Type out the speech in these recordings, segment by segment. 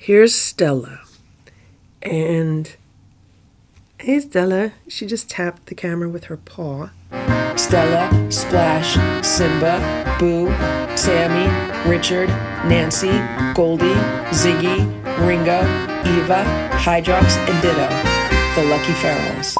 here's Stella. And hey, Stella. She just tapped the camera with her paw. Stella, Splash, Simba, Boo, Sammy, Richard, Nancy, Goldie, Ziggy, Ringo, Eva, Hydrox, and Ditto, the Lucky Ferals.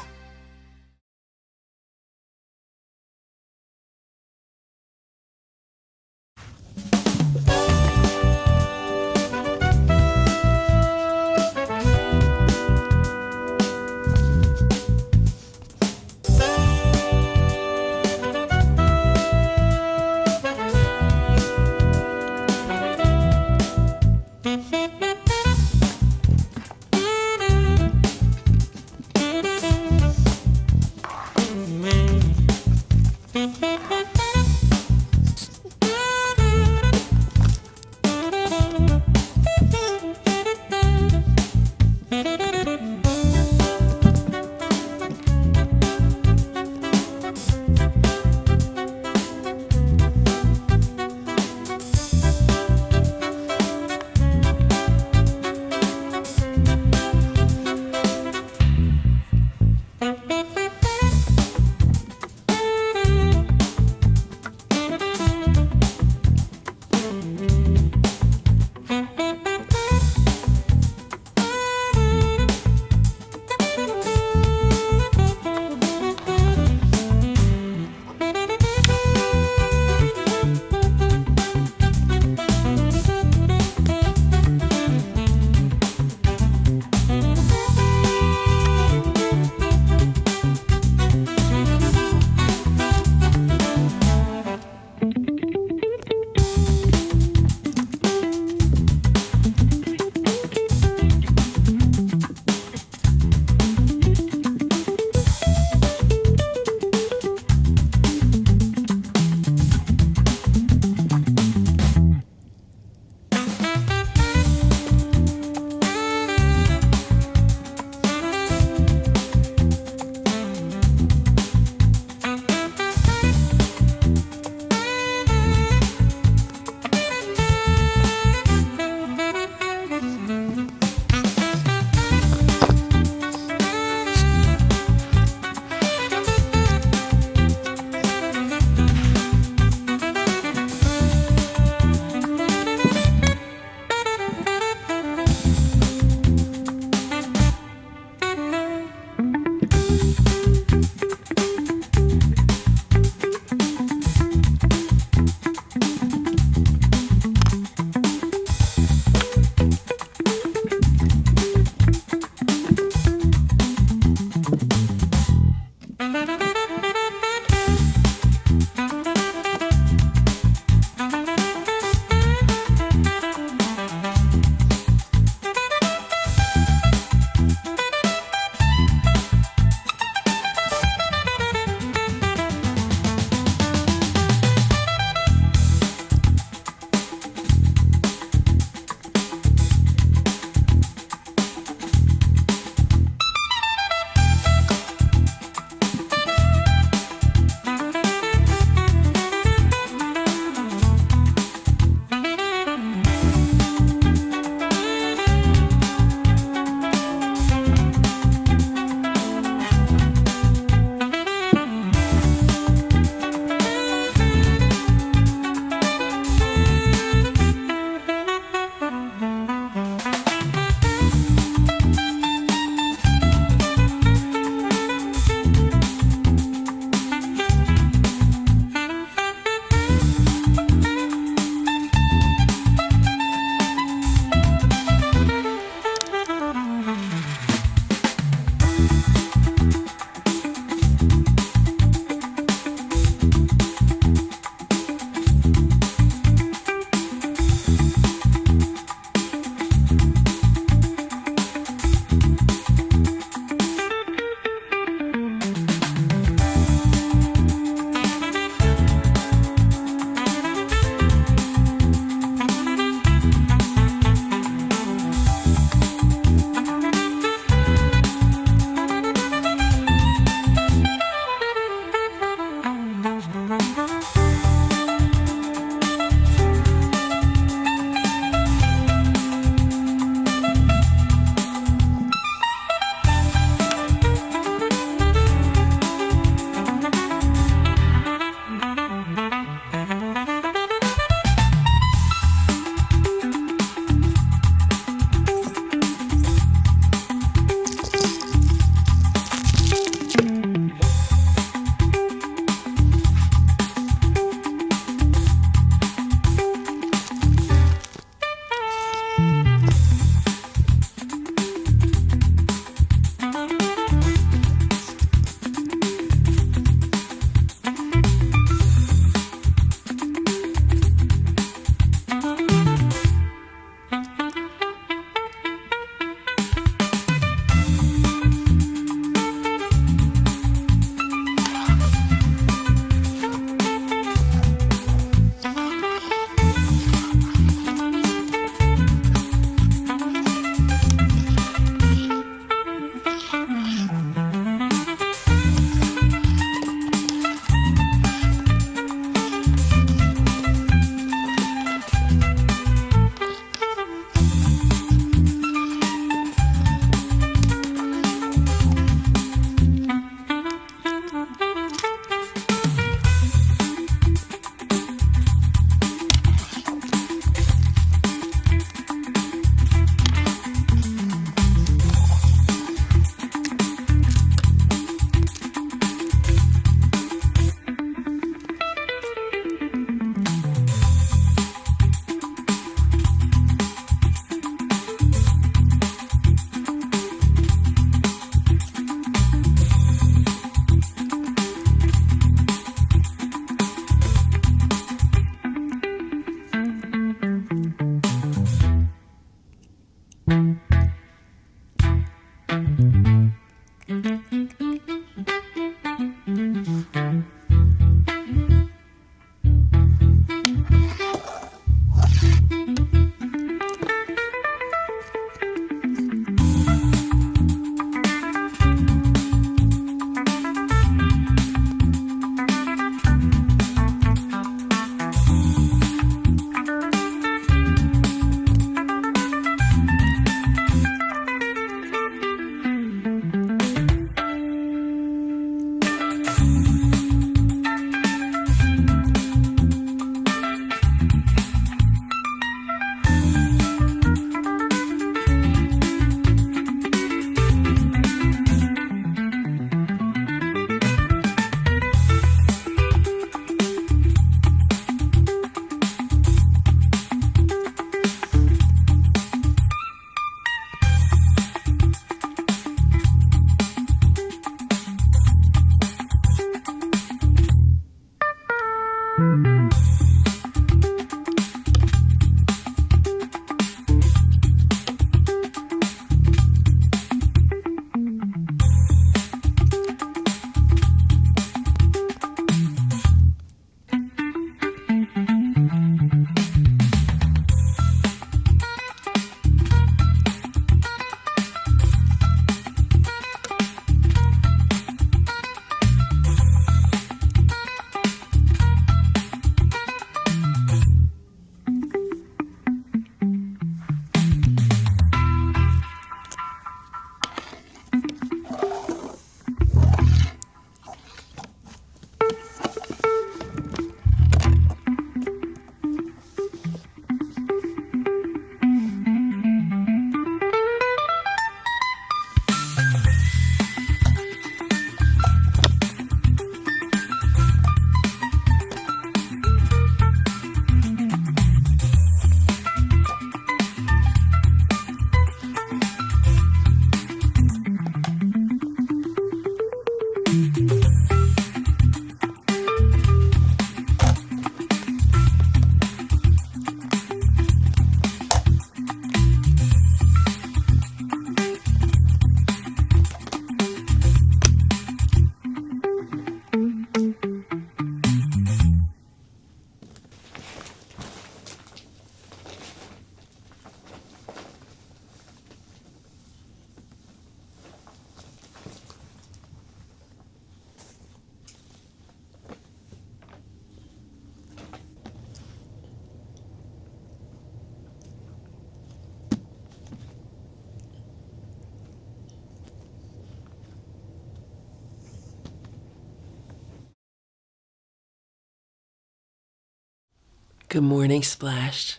Good morning, Splash.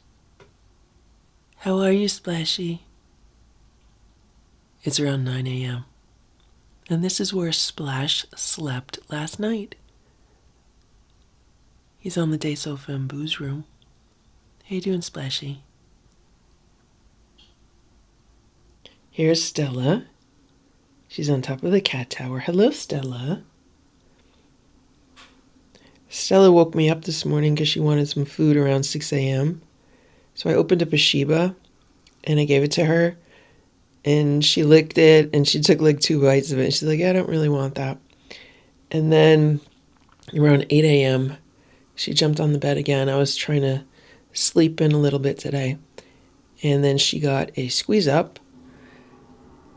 How are you, Splashy? It's around 9 a.m. And this is where Splash slept last night. He's on the day sofa in Boo's room. How you doing, Splashy? Here's Stella. She's on top of the cat tower. Hello, Stella. Stella woke me up this morning because she wanted some food around 6 a.m. So I opened up a Sheba and I gave it to her. And she licked it and she took like 2 bites of it. And she's like, I don't really want that. And then around 8 a.m., she jumped on the bed again. I was trying to sleep in a little bit today. And then she got a squeeze up.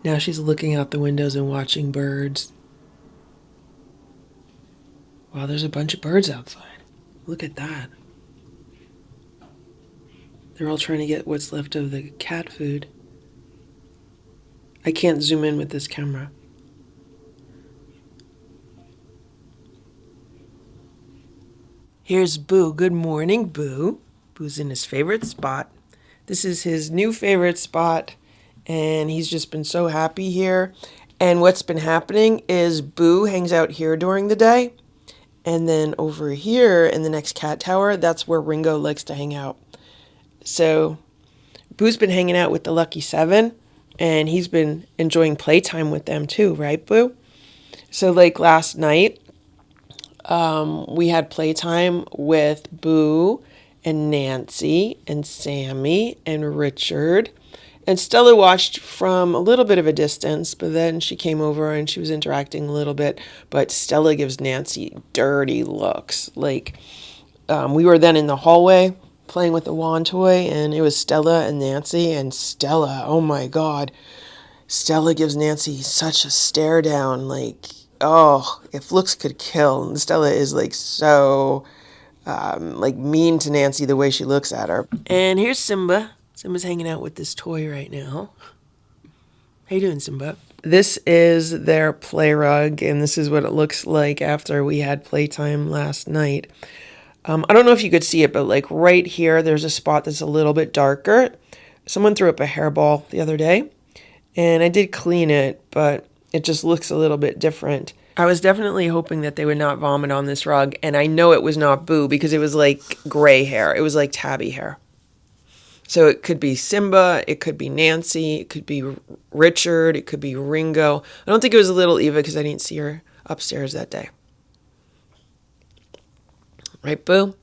Now she's looking out the windows and watching birds. Wow, there's a bunch of birds outside. Look at that. They're all trying to get what's left of the cat food. I can't zoom in with this camera. Here's Boo. Good morning, Boo. Boo's in his favorite spot. This is his new favorite spot, and he's just been so happy here. And what's been happening is Boo hangs out here during the day, and then over here in the next cat tower, that's where Ringo likes to hang out. So Boo's been hanging out with the Lucky Seven, and he's been enjoying playtime with them too, right, Boo? So like last night, we had playtime with Boo and Nancy and Sammy and Richard. And Stella watched from a little bit of a distance, but then she came over and she was interacting a little bit. But Stella gives Nancy dirty looks. Like, we were then in the hallway playing with the wand toy, and it was Stella and Nancy. And Stella, oh my God, Stella gives Nancy such a stare down. Like, oh, if looks could kill. And Stella is like so like mean to Nancy the way she looks at her. And here's Simba. Simba's hanging out with this toy right now. How you doing, Simba? This is their play rug, and this is what it looks like after we had playtime last night. I don't know if you could see it, but like right here, there's a spot that's a little bit darker. Someone threw up a hairball the other day, and I did clean it, but it just looks a little bit different. I was definitely hoping that they would not vomit on this rug, and I know it was not Boo because it was like gray hair. It was like tabby hair. So it could be Simba, it could be Nancy, it could be Richard, it could be Ringo. I don't think it was little Eva because I didn't see her upstairs that day. Right, Boo?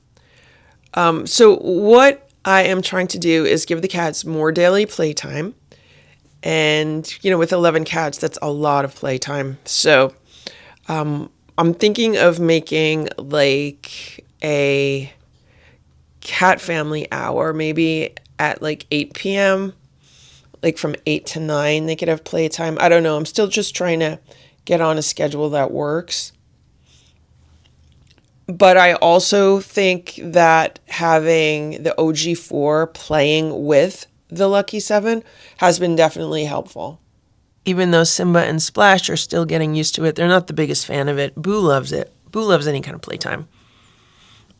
So what I am trying to do is give the cats more daily playtime. And, you know, with 11 cats, that's a lot of playtime. So I'm thinking of making like a cat family hour, maybe at like 8 p.m., like from 8 to 9, they could have playtime. I don't know. I'm still just trying to get on a schedule that works. But I also think that having the OG4 playing with the Lucky 7 has been definitely helpful. Even though Simba and Splash are still getting used to it, they're not the biggest fan of it. Boo loves it. Boo loves any kind of playtime.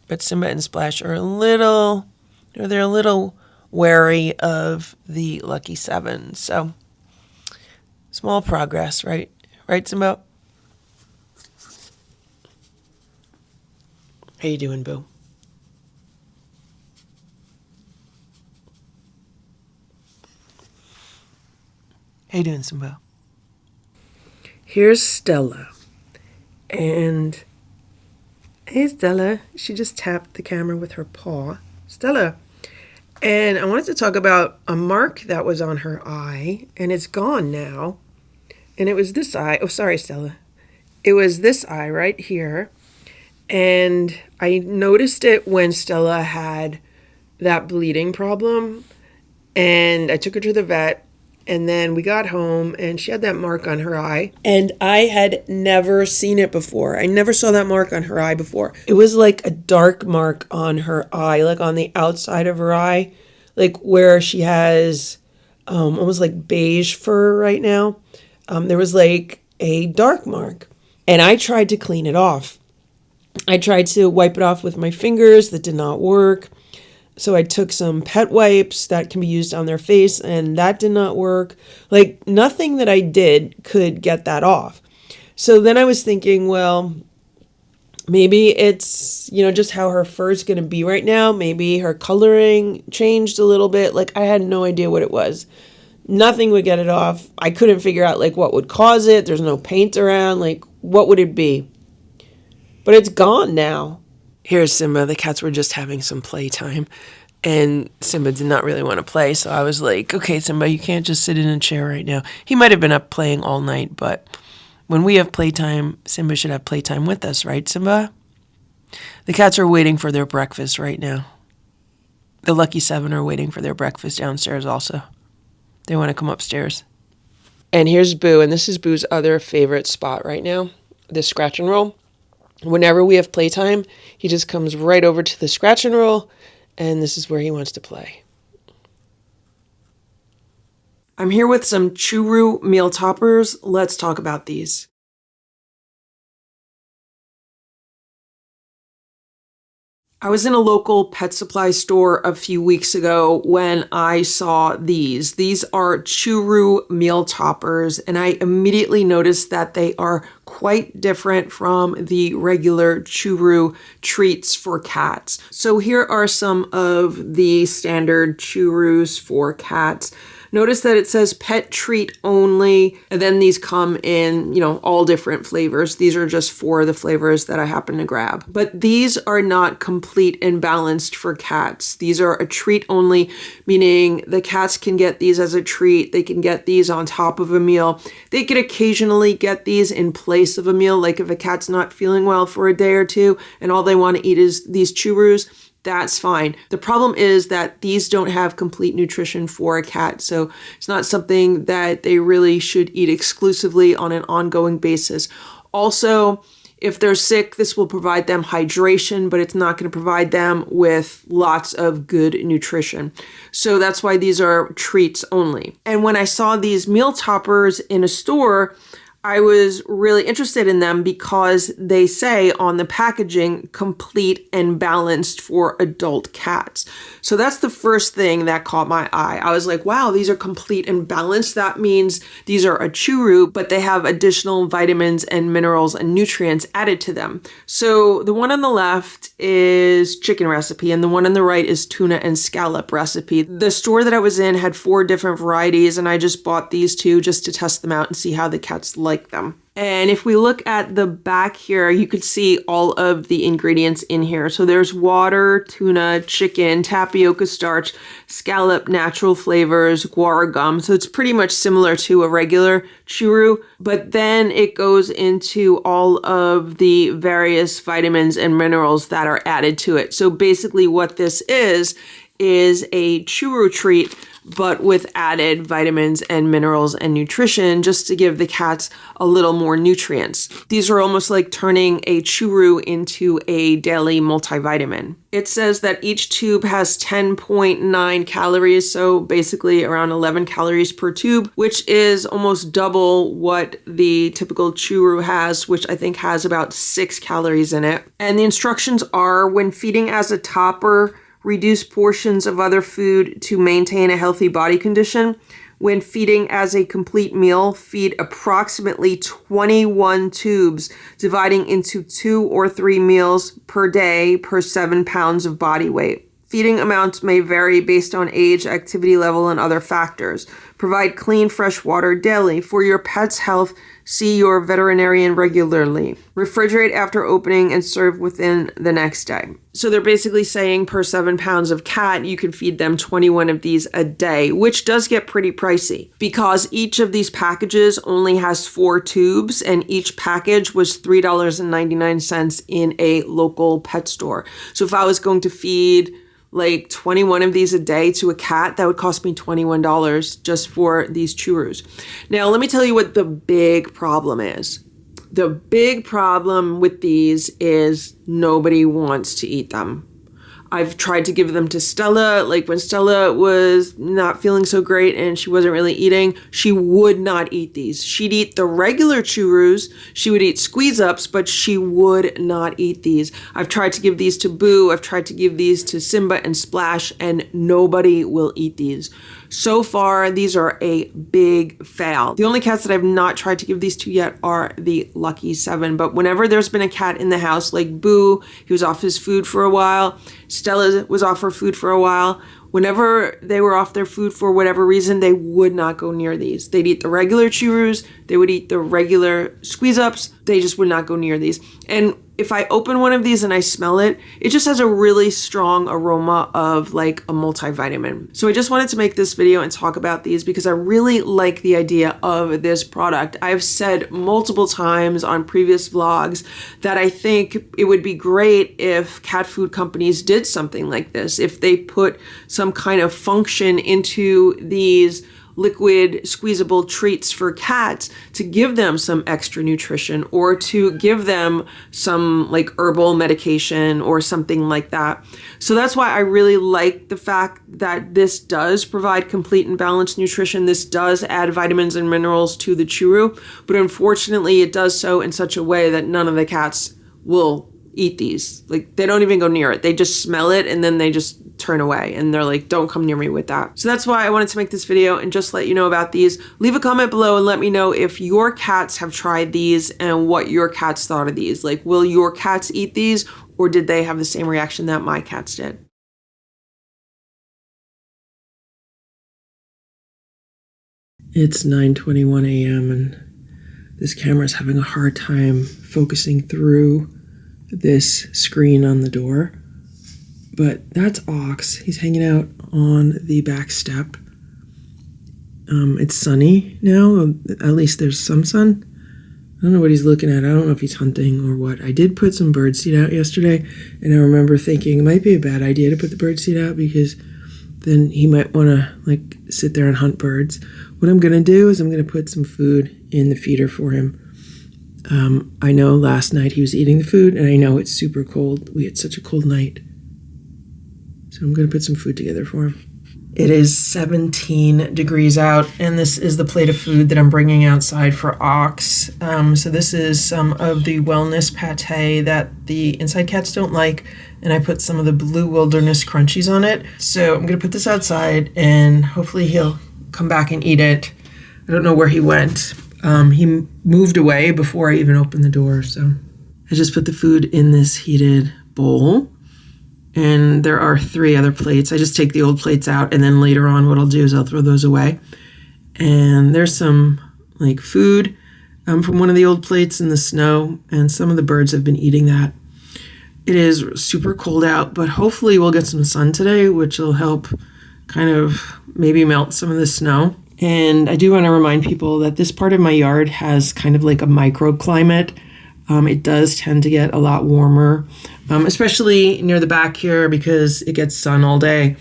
But Simba and Splash are they're a little wary of the Lucky 7. So, small progress, right? Right, Simba? How you doing, Boo? How you doing, Simba? Here's Stella. And hey, Stella. She just tapped the camera with her paw. Stella. And I wanted to talk about a mark that was on her eye, and it's gone now. And it was this eye. Oh, sorry, Stella. It was this eye right here. And I noticed it when Stella had that bleeding problem. And I took her to the vet. And then we got home and she had that mark on her eye. And I had never seen it before. I never saw that mark on her eye before. It was like a dark mark on her eye, like on the outside of her eye, like where she has almost like beige fur right now. There was like a dark mark. And I tried to clean it off. I tried to wipe it off with my fingers. That did not work. So I took some pet wipes that can be used on their face, and that did not work. Like, nothing that I did could get that off. So then I was thinking, well, maybe it's, you know, just how her fur is going to be right now. Maybe her coloring changed a little bit. Like, I had no idea what it was. Nothing would get it off. I couldn't figure out, like, what would cause it. There's no paint around. Like, what would it be? But it's gone now. Here's Simba. The cats were just having some playtime, and Simba did not really want to play. So I was like, okay, Simba, you can't just sit in a chair right now. He might have been up playing all night, but when we have playtime, Simba should have playtime with us, right, Simba? The cats are waiting for their breakfast right now. The Lucky 7 are waiting for their breakfast downstairs also. They want to come upstairs. And here's Boo, and this is Boo's other favorite spot right now, the scratch and roll. Whenever we have playtime, he just comes right over to the scratch and roll, and this is where he wants to play. I'm here with some Churu meal toppers. Let's talk about these. I was in a local pet supply store a few weeks ago when I saw these. These are Churu meal toppers, and I immediately noticed that they are quite different from the regular Churu treats for cats. So here are some of the standard Churus for cats. Notice that it says pet treat only, and then these come in, all different flavors. These are just 4 of the flavors that I happen to grab. But these are not complete and balanced for cats. These are a treat only, meaning the cats can get these as a treat. They can get these on top of a meal. They could occasionally get these in place of a meal, like if a cat's not feeling well for a day or two and all they want to eat is these Churus. That's fine. The problem is that these don't have complete nutrition for a cat, so it's not something that they really should eat exclusively on an ongoing basis. Also, if they're sick, this will provide them hydration, but it's not going to provide them with lots of good nutrition. So that's why these are treats only. And when I saw these meal toppers in a store, I was really interested in them because they say on the packaging, complete and balanced for adult cats. So that's the first thing that caught my eye. I was like, wow, these are complete and balanced. That means these are a Churu, but they have additional vitamins and minerals and nutrients added to them. So the one on the left is chicken recipe and the one on the right is tuna and scallop recipe. The store that I was in had 4 different varieties and I just bought these 2 just to test them out and see how the cats like them. And if we look at the back here, you could see all of the ingredients in here. So there's water, tuna, chicken, tapioca starch, scallop, natural flavors, guar gum. So it's pretty much similar to a regular Churu, but then it goes into all of the various vitamins and minerals that are added to it. So basically what this is a Churu treat, but with added vitamins and minerals and nutrition just to give the cats a little more nutrients. These are almost like turning a Churu into a daily multivitamin. It says that each tube has 10.9 calories, so basically around 11 calories per tube, which is almost double what the typical Churu has, which I think has about 6 calories in it. And the instructions are, when feeding as a topper, reduce portions of other food to maintain a healthy body condition. When feeding as a complete meal, feed approximately 21 tubes, dividing into 2 or 3 meals per day per 7 pounds of body weight. Feeding amounts may vary based on age, activity level, and other factors. Provide clean, fresh water daily. For your pet's health, see your veterinarian regularly. Refrigerate after opening and serve within the next day. So they're basically saying per 7 pounds of cat, you can feed them 21 of these a day, which does get pretty pricey because each of these packages only has 4 tubes and each package was $3.99 in a local pet store. So if I was going to feed like 21 of these a day to a cat, that would cost me $21 just for these Churus. Now, let me tell you what the big problem is. The big problem with these is nobody wants to eat them. I've tried to give them to Stella. Like when Stella was not feeling so great and she wasn't really eating, she would not eat these. She'd eat the regular Churus. She would eat squeeze ups, but she would not eat these. I've tried to give these to Boo. I've tried to give these to Simba and Splash, and nobody will eat these. So far, these are a big fail. The only cats that I've not tried to give these to yet are the Lucky 7. But whenever there's been a cat in the house, like Boo, he was off his food for a while. Stella was off her food for a while. Whenever they were off their food for whatever reason, they would not go near these. They'd eat the regular Churus. They would eat the regular squeeze ups. They just would not go near these. And if I open one of these and I smell it, it just has a really strong aroma of like a multivitamin. So I just wanted to make this video and talk about these because I really like the idea of this product. I've said multiple times on previous vlogs that I think it would be great if cat food companies did something like this, if they put some kind of function into these liquid squeezable treats for cats to give them some extra nutrition or to give them some like herbal medication or something like that. So that's why I really like the fact that this does provide complete and balanced nutrition. This does add vitamins and minerals to the Churu, but unfortunately it does so in such a way that none of the cats will eat these. Like they don't even go near it. They just smell it and then they just turn away and they're like, don't come near me with that. So that's why I wanted to make this video and just let you know about these. Leave a comment below and let me know if your cats have tried these and what your cats thought of these. Like, will your cats eat these or did they have the same reaction that my cats did? It's 9:21 a.m. and this camera's having a hard time focusing through this screen on the door. But that's Ox. He's hanging out on the back step. It's sunny now. At least there's some sun. I don't know what he's looking at. I don't know if he's hunting or what. I did put some birdseed out yesterday, and I remember thinking it might be a bad idea to put the birdseed out because then he might want to sit there and hunt birds. What I'm going to do is I'm going to put some food in the feeder for him. I know last night he was eating the food, and I know it's super cold. We had such a cold night. So I'm going to put some food together for him. It is 17 degrees out, and this is the plate of food that I'm bringing outside for Ox. So this is some of the wellness pate that the inside cats don't like, and I put some of the Blue Wilderness crunchies on it. So I'm going to put this outside, and hopefully he'll come back and eat it. I don't know where he went. He moved away before I even opened the door, so I just put the food in this heated bowl. And there are 3 other plates. I just take the old plates out, and then later on what I'll do is I'll throw those away. And there's some food from one of the old plates in the snow, and some of the birds have been eating that. It is super cold out, but hopefully we'll get some sun today, which will help kind of maybe melt some of the snow. And I do want to remind people that this part of my yard has kind of like a microclimate. It does tend to get a lot warmer, especially near the back here because it gets sun all day.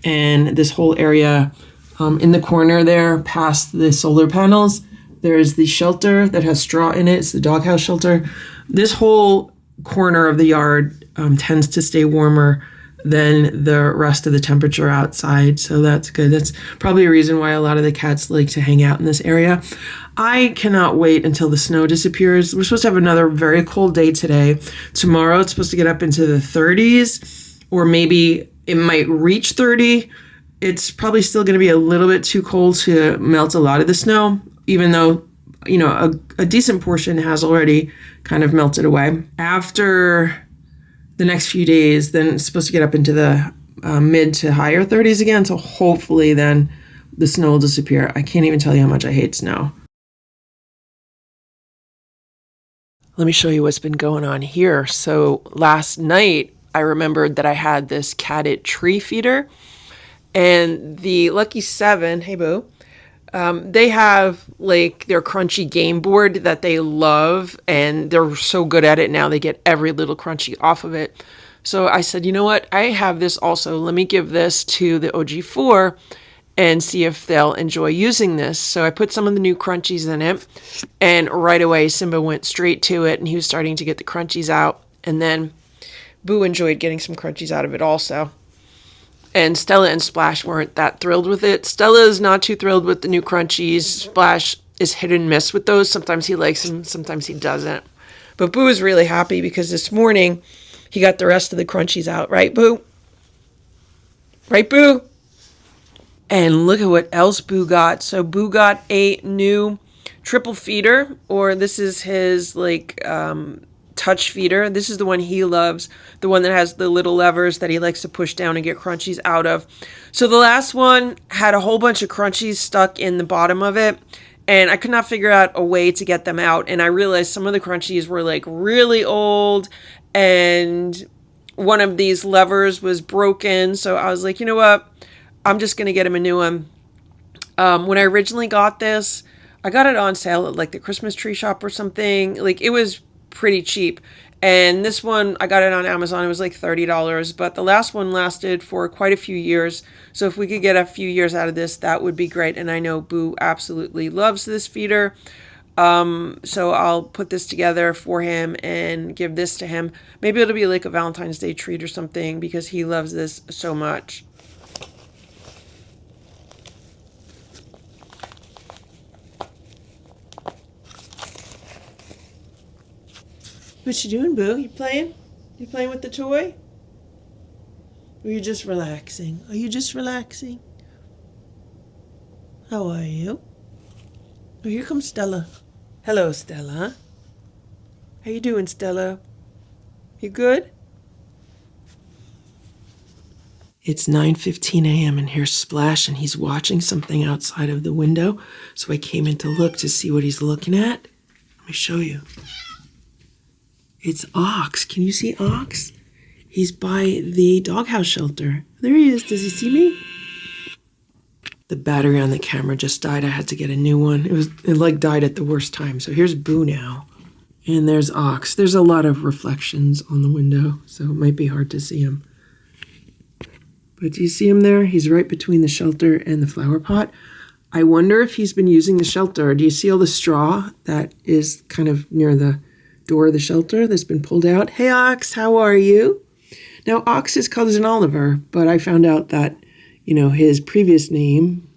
And this whole area in the corner there, past the solar panels, there's the shelter that has straw in it. It's the doghouse shelter. This whole corner of the yard tends to stay warmer than the rest of the temperature outside. So that's good. That's probably a reason why a lot of the cats like to hang out in this area. I cannot wait until the snow disappears. We're supposed to have another very cold day today. Tomorrow it's supposed to get up into the 30s, or maybe it might reach 30. It's probably still going to be a little bit too cold to melt a lot of the snow, even though, a decent portion has already kind of melted away. After the next few days, then it's supposed to get up into the mid to higher 30s again. So hopefully then the snow will disappear. I can't even tell you how much I hate snow. Let me show you what's been going on here. So last night, I remembered that I had this catted tree feeder, and the Lucky 7, hey boo, they have their crunchy game board that they love, and they're so good at it now. They get every little crunchy off of it. So I said, you know what? I have this also. Let me give this to the OG4 and see if they'll enjoy using this. So I put some of the new crunchies in it, and right away Simba went straight to it, and he was starting to get the crunchies out. And then Boo enjoyed getting some crunchies out of it also. And Stella and Splash weren't that thrilled with it. Stella is not too thrilled with the new crunchies. Splash is hit and miss with those. Sometimes he likes them, sometimes he doesn't. But Boo is really happy because this morning he got the rest of the crunchies out. Right, Boo? Right, Boo? And look at what else Boo got. So Boo got a new triple feeder, or this is his touch feeder. This is the one he loves, the one that has the little levers that he likes to push down and get crunchies out of. So the last one had a whole bunch of crunchies stuck in the bottom of it, and I could not figure out a way to get them out. And I realized some of the crunchies were really old, and one of these levers was broken. So I was like, you know what? I'm just going to get him a new one. When I originally got this, I got it on sale at the Christmas tree shop or something. It was pretty cheap. And this one, I got it on Amazon. It was $30, but the last one lasted for quite a few years. So if we could get a few years out of this, that would be great. And I know Boo absolutely loves this feeder. So I'll put this together for him and give this to him. Maybe it'll be a Valentine's Day treat or something because he loves this so much. What you doing, Boo? You playing? You playing with the toy? Or you just relaxing? Are you just relaxing? How are you? Oh, here comes Stella. Hello, Stella. How you doing, Stella? You good? It's 9:15 a.m. and here's Splash, and he's watching something outside of the window. So I came in to look to see what he's looking at. Let me show you. It's Ox. Can you see Ox? He's by the doghouse shelter. There he is. Does he see me? The battery on the camera just died. I had to get a new one. It like died at the worst time. So here's Boo now. And there's Ox. There's a lot of reflections on the window, so it might be hard to see him. But do you see him there? He's right between the shelter and the flower pot. I wonder if he's been using the shelter. Do you see all the straw that is kind of near the door of the shelter that's been pulled out? Hey, Ox, how are you? Now, Ox is cousin Oliver, but I found out that, his previous name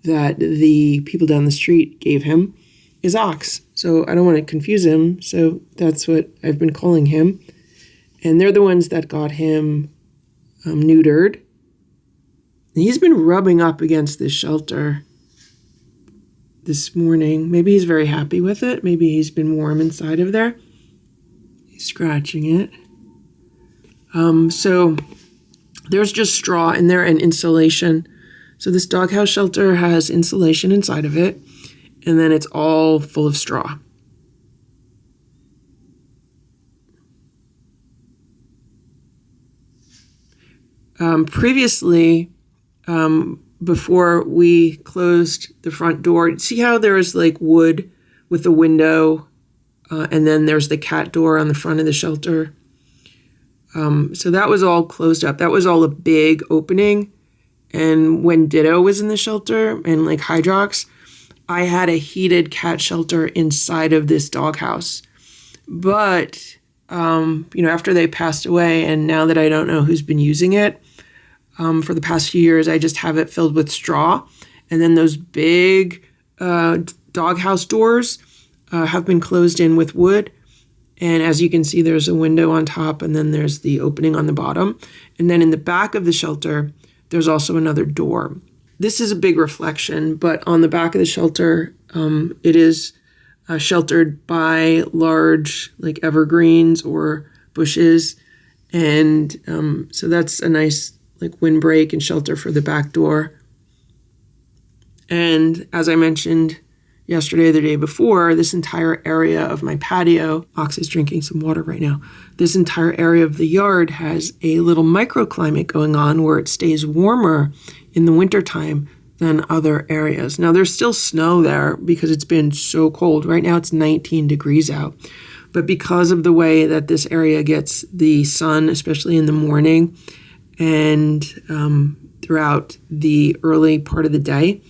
that the people down the street gave him is Ox. So I don't want to confuse him. So that's what I've been calling him. And they're the ones that got him neutered. He's been rubbing up against this shelter this morning. Maybe he's very happy with it. Maybe he's been warm inside of there. He's scratching it. So there's just straw in there and insulation. So this doghouse shelter has insulation inside of it, and then it's all full of straw. Previously, before we closed the front door, see how there is like wood with a window, and then there's the cat door on the front of the shelter. So that was all closed up. That was all a big opening. And when Ditto was in the shelter and like Hydrox, I had a heated cat shelter inside of this doghouse. But, after they passed away, and now that I don't know who's been using it, for the past few years, I just have it filled with straw. And then those big doghouse doors have been closed in with wood. And as you can see, there's a window on top, and then there's the opening on the bottom. And then in the back of the shelter, there's also another door. This is a big reflection, but on the back of the shelter, it is sheltered by large like evergreens or bushes. And so that's a nice like windbreak and shelter for the back door. And as I mentioned yesterday or the day before, this entire area of my patio, Ox is drinking some water right now, this entire area of the yard has a little microclimate going on where it stays warmer in the wintertime than other areas. Now there's still snow there because it's been so cold. Right now it's 19 degrees out. But because of the way that this area gets the sun, especially in the morning and throughout the early part of the day,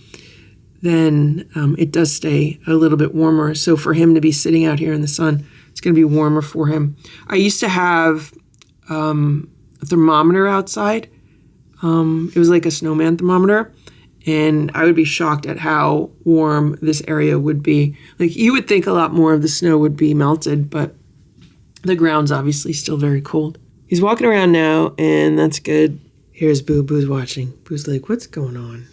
then it does stay a little bit warmer. So for him to be sitting out here in the sun, it's going to be warmer for him. I used to have a thermometer outside. It was like a snowman thermometer. And I would be shocked at how warm this area would be. Like you would think a lot more of the snow would be melted, but the ground's obviously still very cold. He's walking around now, and that's good. Here's Boo. Boo's watching. Boo's like, what's going on?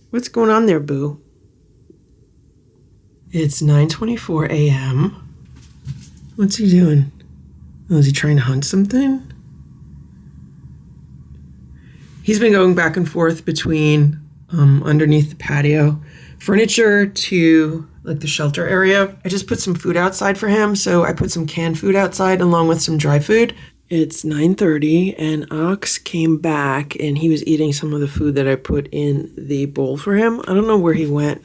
What's going on there, Boo? It's 9:24 a.m. What's he doing? Oh, is he trying to hunt something? He's been going back and forth between underneath the patio furniture to like the shelter area. I just put some food outside for him, so I put some canned food outside along with some dry food. It's 9:30 and Ox came back and he was eating some of the food that I put in the bowl for him. I don't know where he went.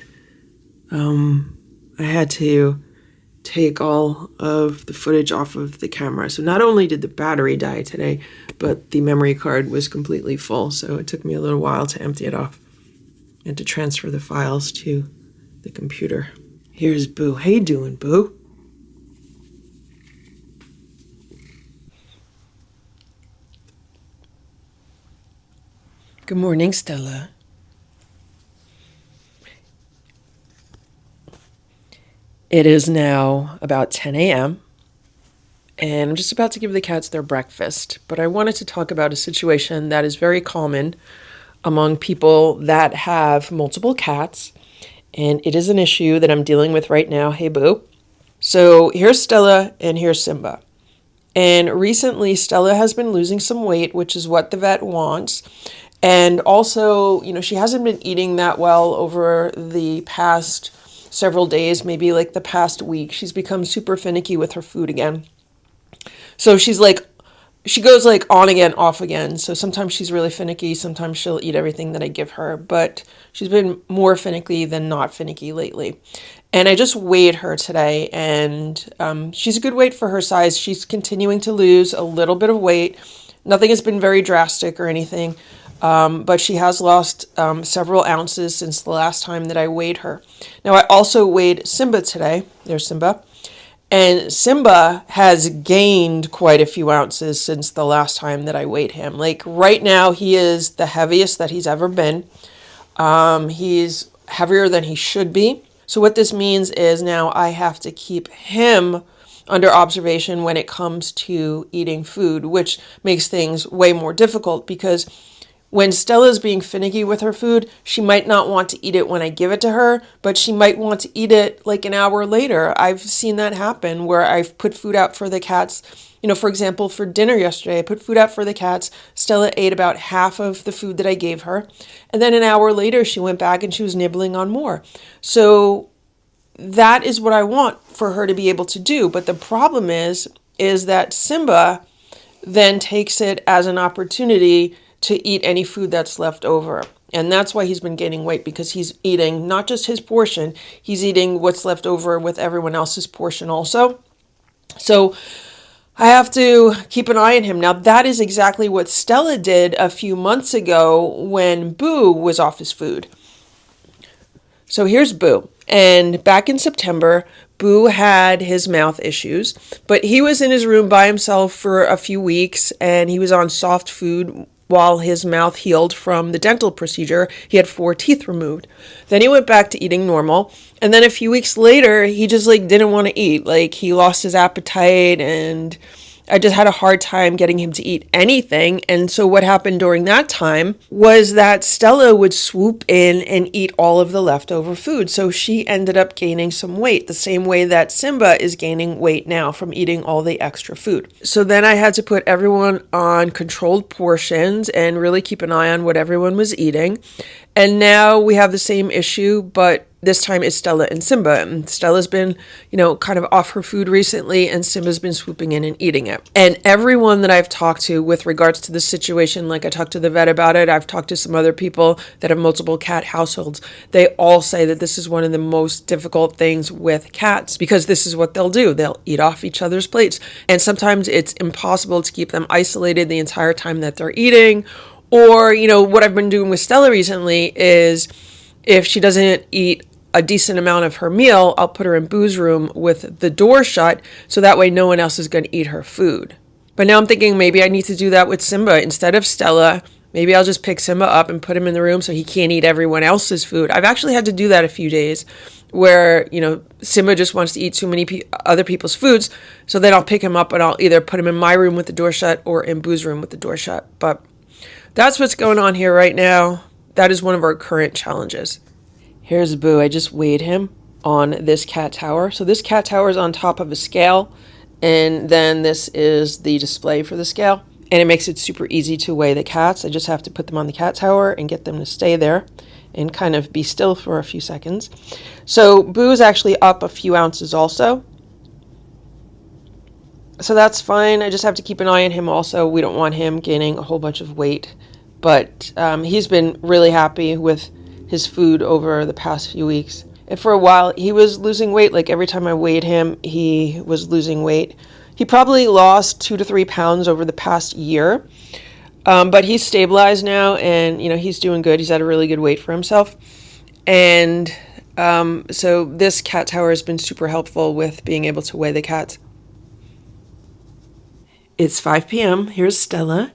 I had to take all of the footage off of the camera. So not only did the battery die today, but the memory card was completely full. So it took me a little while to empty it off and to transfer the files to the computer. Here's Boo. How you doing, Boo? Good morning, Stella. It is now about 10 a.m. and I'm just about to give the cats their breakfast, but I wanted to talk about a situation that is very common among people that have multiple cats, and it is an issue that I'm dealing with right now. Hey, Boo. So here's Stella and here's Simba. And recently Stella has been losing some weight, which is what the vet wants. And also, she hasn't been eating that well over the past several days, maybe like the past week. She's become super finicky with her food again. So she goes like on again, off again. So sometimes she's really finicky. Sometimes she'll eat everything that I give her. But she's been more finicky than not finicky lately. And I just weighed her today, and she's a good weight for her size. She's continuing to lose a little bit of weight. Nothing has been very drastic or anything. But she has lost several ounces since the last time that I weighed her. Now, I also weighed Simba today. There's Simba. And Simba has gained quite a few ounces since the last time that I weighed him. Like right now, he is the heaviest that he's ever been. He's heavier than he should be. So what this means is now I have to keep him under observation when it comes to eating food, which makes things way more difficult because when Stella's being finicky with her food, she might not want to eat it when I give it to her, but she might want to eat it like an hour later. I've seen that happen where I've put food out for the cats. For example, for dinner yesterday, I put food out for the cats. Stella ate about half of the food that I gave her. And then an hour later, she went back and she was nibbling on more. So that is what I want for her to be able to do. But the problem is that Simba then takes it as an opportunity to eat any food that's left over. And that's why he's been gaining weight, because he's eating not just his portion, he's eating what's left over with everyone else's portion also. So I have to keep an eye on him. Now, that is exactly what Stella did a few months ago when Boo was off his food. So here's Boo. And back in September, Boo had his mouth issues, but he was in his room by himself for a few weeks, and he was on soft food while his mouth healed from the dental procedure. He had 4 teeth removed. Then he went back to eating normal. And then a few weeks later, he just didn't want to eat. He lost his appetite, and I just had a hard time getting him to eat anything. And so what happened during that time was that Stella would swoop in and eat all of the leftover food. So she ended up gaining some weight, the same way that Simba is gaining weight now from eating all the extra food. So then I had to put everyone on controlled portions and really keep an eye on what everyone was eating. And now we have the same issue, but this time it's Stella and Simba. And Stella's been, kind of off her food recently, and Simba's been swooping in and eating it. And everyone that I've talked to with regards to this situation, like I talked to the vet about it, I've talked to some other people that have multiple cat households, they all say that this is one of the most difficult things with cats, because this is what they'll do. They'll eat off each other's plates. And sometimes it's impossible to keep them isolated the entire time that they're eating. Or, what I've been doing with Stella recently is if she doesn't eat a decent amount of her meal, I'll put her in Boo's room with the door shut, so that way no one else is going to eat her food. But now I'm thinking maybe I need to do that with Simba. Instead of Stella, maybe I'll just pick Simba up and put him in the room so he can't eat everyone else's food. I've actually had to do that a few days where, Simba just wants to eat too many other people's foods. So then I'll pick him up and I'll either put him in my room with the door shut or in Boo's room with the door shut. But that's what's going on here right now. That is one of our current challenges. Here's Boo. I just weighed him on this cat tower. So this cat tower is on top of a scale, and then this is the display for the scale. And it makes it super easy to weigh the cats. I just have to put them on the cat tower and get them to stay there and kind of be still for a few seconds. So Boo is actually up a few ounces also. So that's fine. I just have to keep an eye on him also. We don't want him gaining a whole bunch of weight. But he's been really happy with his food over the past few weeks. And for a while, he was losing weight. Every time I weighed him, he was losing weight. He probably lost 2 to 3 pounds over the past year. But he's stabilized now, and, he's doing good. He's at a really good weight for himself. And so this cat tower has been super helpful with being able to weigh the cats. It's 5 p.m. Here's Stella.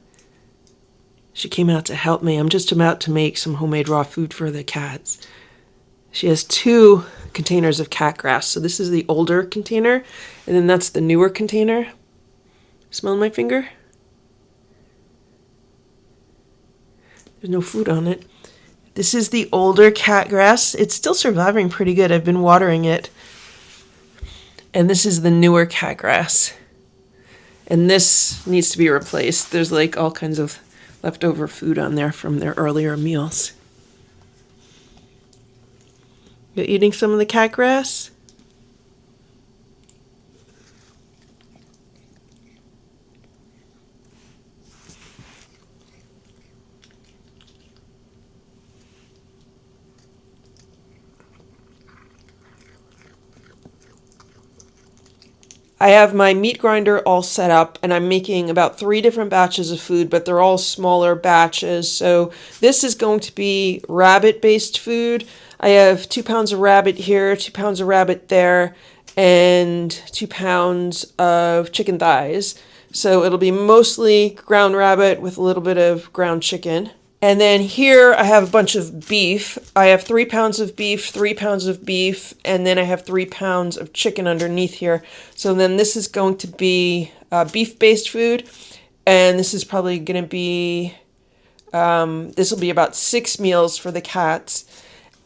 She came out to help me. I'm just about to make some homemade raw food for the cats. She has 2 containers of cat grass. So this is the older container, and then that's the newer container. Smell my finger? There's no food on it. This is the older cat grass. It's still surviving pretty good. I've been watering it. And this is the newer cat grass. And this needs to be replaced. There's all kinds of leftover food on there from their earlier meals. You eating some of the cat grass? I have my meat grinder all set up, and I'm making about 3 different batches of food, but they're all smaller batches. So this is going to be rabbit-based food. I have 2 pounds of rabbit here, 2 pounds of rabbit there, and 2 pounds of chicken thighs. So it'll be mostly ground rabbit with a little bit of ground chicken. And then here I have a bunch of beef. I have 3 pounds of beef, 3 pounds of beef, and then I have 3 pounds of chicken underneath here. So then this is going to be beef-based food, and this is probably going to be, this will be about 6 meals for the cats.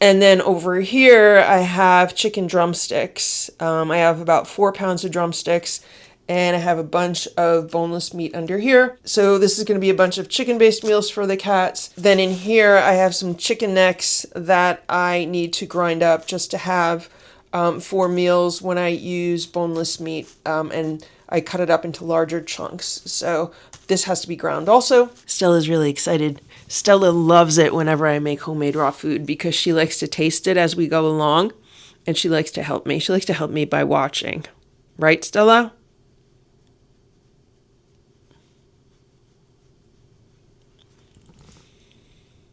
And then over here I have chicken drumsticks. I have about 4 pounds of drumsticks, and I have a bunch of boneless meat under here. So this is going to be a bunch of chicken-based meals for the cats. Then in here, I have some chicken necks that I need to grind up just to have for meals when I use boneless meat. And I cut it up into larger chunks. So this has to be ground also. Stella's really excited. Stella loves it whenever I make homemade raw food because she likes to taste it as we go along. And she likes to help me. She likes to help me by watching. Right, Stella?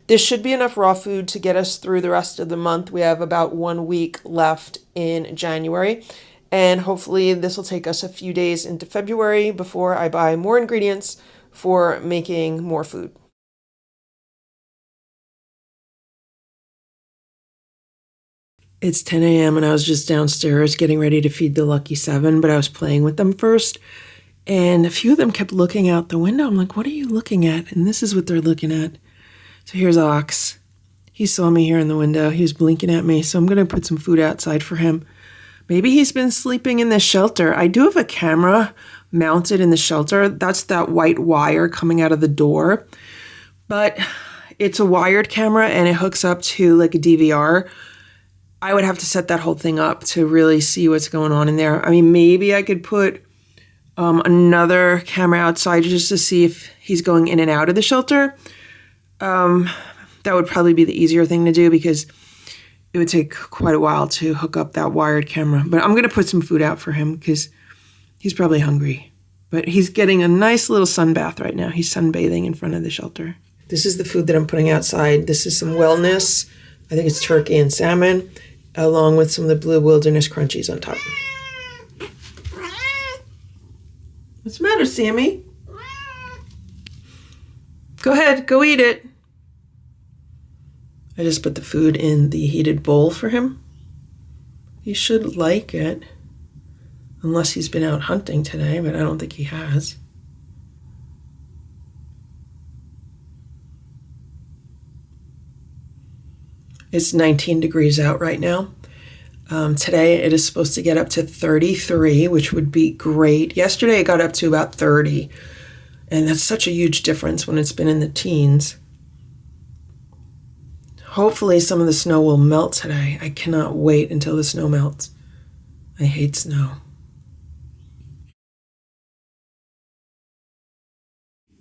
This should be enough raw food to get us through the rest of the month. We have about 1 week left in January, and hopefully this will take us a few days into February before I buy more ingredients for making more food. It's 10 a.m. and I was just downstairs getting ready to feed the lucky 7, but I was playing with them first, and a few of them kept looking out the window. I'm like, what are you looking at? And this is what they're looking at. So here's Ox. He saw me here in the window. He was blinking at me, so I'm going to put some food outside for him. Maybe he's been sleeping in the shelter. I do have a camera mounted in the shelter. That's that white wire coming out of the door. But it's a wired camera, and it hooks up to like a DVR. I would have to set that whole thing up to really see what's going on in there. I mean, maybe I could put another camera outside just to see if he's going in and out of the shelter. That would probably be the easier thing to do because it would take quite a while to hook up that wired camera. But I'm going to put some food out for him because he's probably hungry. But he's getting a nice little sun bath right now. He's sunbathing in front of the shelter. This is the food that I'm putting outside. This is some wellness. I think it's turkey and salmon, along with some of the Blue Wilderness crunchies on top. What's the matter, Sammy? Go ahead, go eat it. I just put the food in the heated bowl for him. He should like it. Unless he's been out hunting today, but I don't think he has. It's 19 degrees out right now. Today it is supposed to get up to 33, which would be great. Yesterday it got up to about 30. And that's such a huge difference when it's been in the teens. Hopefully some of the snow will melt today. I cannot wait until the snow melts. I hate snow.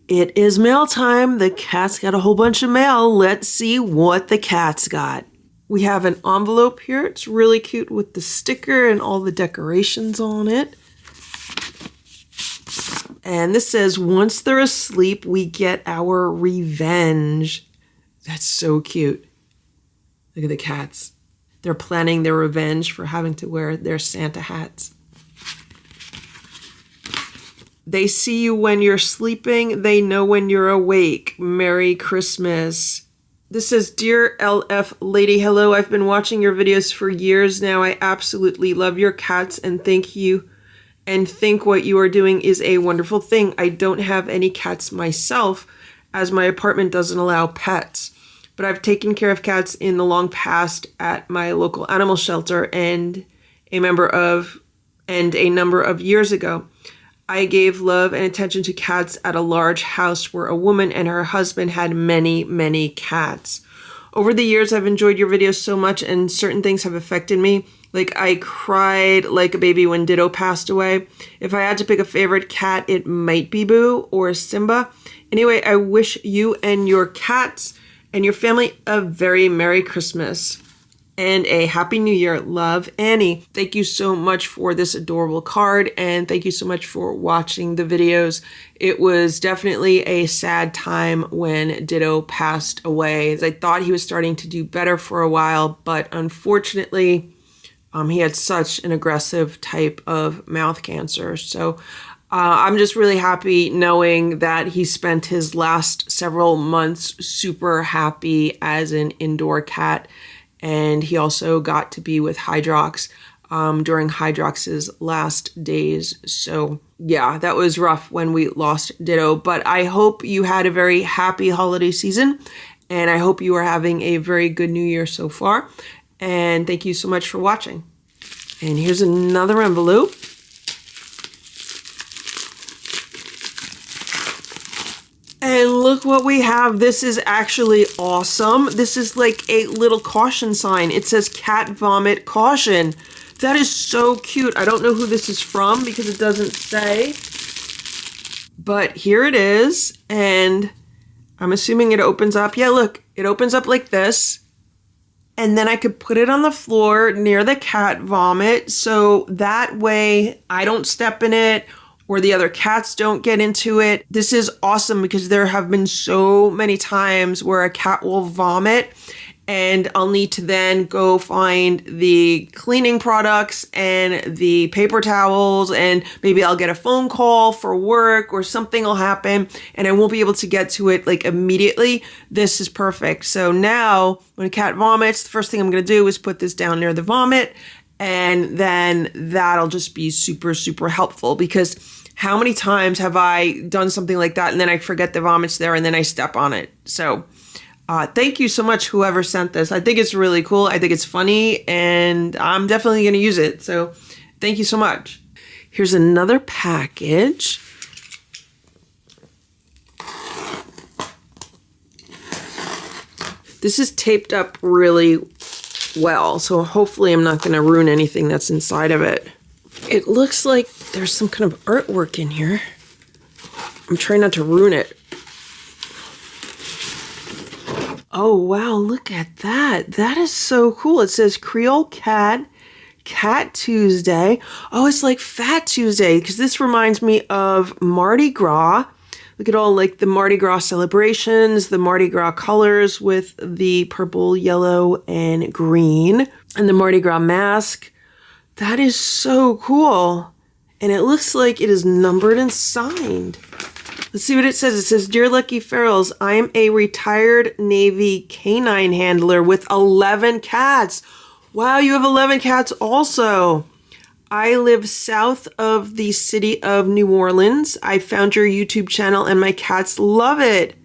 It is mail time. The cat's got a whole bunch of mail. Let's see what the cat's got. We have an envelope here. It's really cute with the sticker and all the decorations on it. And this says, once they're asleep, we get our revenge. That's so cute. Look at the cats. They're planning their revenge for having to wear their Santa hats. They see you when you're sleeping. They know when you're awake. Merry Christmas. This says, Dear LF Lady, hello. I've been watching your videos for years now. I absolutely love your cats and thank you. And think what you are doing is a wonderful thing. I don't have any cats myself, as my apartment doesn't allow pets. But I've taken care of cats in the long past at my local animal shelter and a number of years ago. I gave love and attention to cats at a large house where a woman and her husband had many, many cats. Over the years, I've enjoyed your videos so much, and certain things have affected me. Like, I cried like a baby when Ditto passed away. If I had to pick a favorite cat, it might be Boo or Simba. Anyway, I wish you and your cats and your family a very Merry Christmas and a Happy New Year. Love, Annie. Thank you so much for this adorable card, and thank you so much for watching the videos. It was definitely a sad time when Ditto passed away. I thought he was starting to do better for a while, but unfortunately, he had such an aggressive type of mouth cancer. So I'm just really happy knowing that he spent his last several months super happy as an indoor cat. And he also got to be with Hydrox during Hydrox's last days. So yeah, that was rough when we lost Ditto. But I hope you had a very happy holiday season. And I hope you are having a very good New Year so far. And thank you so much for watching. And here's another envelope. And look what we have. This is actually awesome. This is like a little caution sign. It says cat vomit caution. That is so cute. I don't know who this is from because it doesn't say. But here it is. And I'm assuming it opens up. Yeah, look, it opens up like this. And then I could put it on the floor near the cat vomit. So that way I don't step in it or the other cats don't get into it. This is awesome because there have been so many times where a cat will vomit and I'll need to then go find the cleaning products and the paper towels, and maybe I'll get a phone call for work or something will happen and I won't be able to get to it like immediately. This is perfect. So now when a cat vomits, the first thing I'm gonna do is put this down near the vomit, and then that'll just be super, super helpful, because how many times have I done something like that and then I forget the vomit's there and then I step on it? So thank you so much, whoever sent this. I think it's really cool. I think it's funny, and I'm definitely going to use it. So thank you so much. Here's another package. This is taped up really well, so hopefully I'm not going to ruin anything that's inside of it. It looks like there's some kind of artwork in here. I'm trying not to ruin it. Oh, wow, look at that. That is so cool. It says Creole Cat, Cat Tuesday. Oh, it's like Fat Tuesday, because this reminds me of Mardi Gras. Look at all like the Mardi Gras celebrations, the Mardi Gras colors with the purple, yellow, and green, and the Mardi Gras mask. That is so cool. And it looks like it is numbered and signed. Let's see what it says. It says, Dear Lucky Ferals, I am a retired Navy canine handler with 11 cats. Wow, you have 11 cats also. I live south of the city of New Orleans. I found your YouTube channel and my cats love it.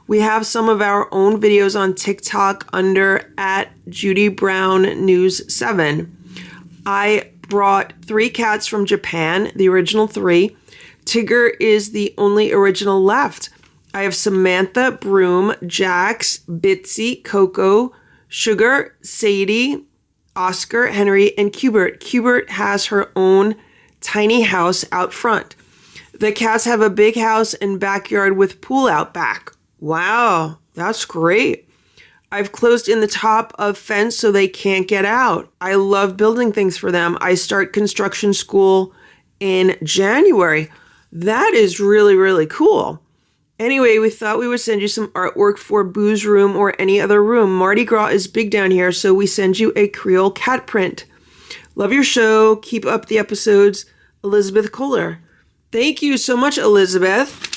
We have some of our own videos on TikTok under @JudyBrownNews7. I brought 3 cats from Japan, the original 3. Tigger is the only original left. I have Samantha, Broom, Jax, Bitsy, Coco, Sugar, Sadie, Oscar, Henry, and Cubert. Cubert has her own tiny house out front. The cats have a big house and backyard with pool out back. Wow, that's great. I've closed in the top of fence so they can't get out. I love building things for them. I start construction school in January. That is really, really cool. Anyway, we thought we would send you some artwork for Boo's room or any other room. Mardi Gras is big down here, so we send you a Creole cat print. Love your show. Keep up the episodes. Elizabeth Kohler. Thank you so much, Elizabeth.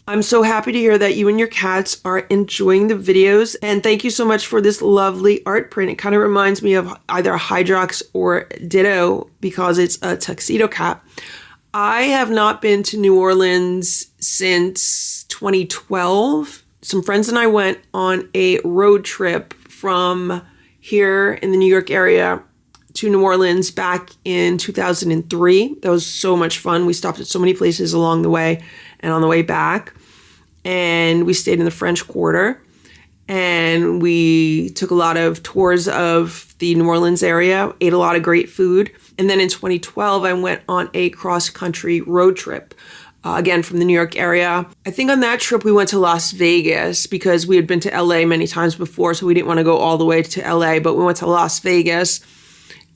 I'm so happy to hear that you and your cats are enjoying the videos. And thank you so much for this lovely art print. It kind of reminds me of either Hydrox or Ditto because it's a tuxedo cat. I have not been to New Orleans since 2012. Some friends and I went on a road trip from here in the New York area to New Orleans back in 2003. That was so much fun. We stopped at so many places along the way and on the way back. And we stayed in the French Quarter. And we took a lot of tours of the New Orleans area, ate a lot of great food. And then in 2012, I went on a cross-country road trip, again, from the New York area. I think on that trip, we went to Las Vegas because we had been to LA many times before, so we didn't want to go all the way to LA, but we went to Las Vegas.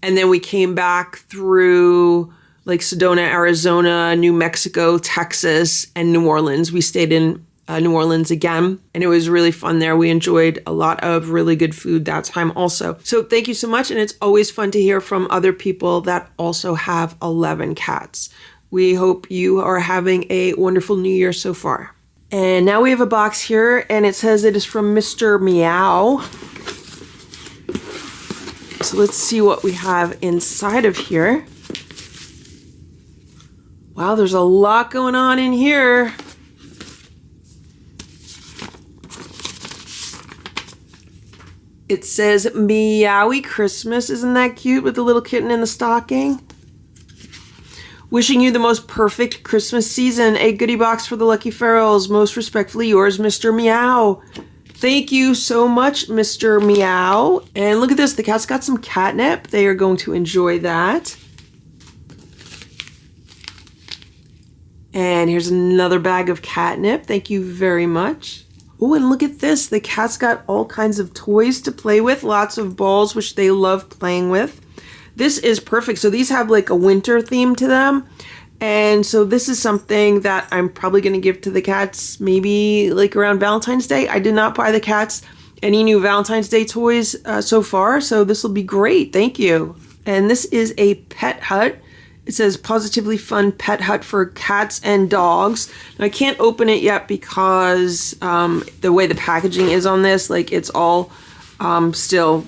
And then we came back through like Sedona, Arizona, New Mexico, Texas, and New Orleans. We stayed in New Orleans again, and it was really fun there. We enjoyed a lot of really good food that time also. So thank you so much, and it's always fun to hear from other people that also have 11 cats. We hope you are having a wonderful new year so far. And now we have a box here, and it says it is from Mr. Meow. So let's see what we have inside of here. Wow, there's a lot going on in here. It says Meowie Christmas. Isn't that cute with the little kitten in the stocking? Wishing you the most perfect Christmas season. A goodie box for the Lucky Ferals. Most respectfully yours, Mr. Meow. Thank you so much, Mr. Meow. And look at this. The cat's got some catnip. They are going to enjoy that. And here's another bag of catnip. Thank you very much. Oh, and look at this. The cat's got all kinds of toys to play with. Lots of balls, which they love playing with. This is perfect. So these have like a winter theme to them. And so this is something that I'm probably going to give to the cats maybe like around Valentine's Day. I did not buy the cats any new Valentine's Day toys so far. So this will be great. Thank you. And this is a pet hut. It says Positively Fun Pet Hut for Cats and Dogs. Now, I can't open it yet because the way the packaging is on this, like it's all still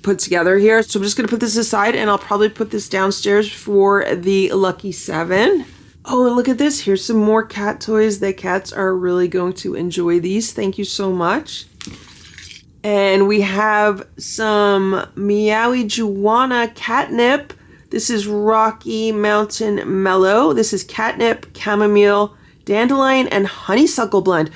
put together here. So I'm just going to put this aside, and I'll probably put this downstairs for the Lucky 7. Oh, and look at this. Here's some more cat toys. The cats are really going to enjoy these. Thank you so much. And we have some Meowie Juana catnip. This is Rocky Mountain Mellow. This is catnip, chamomile, dandelion, and honeysuckle blend.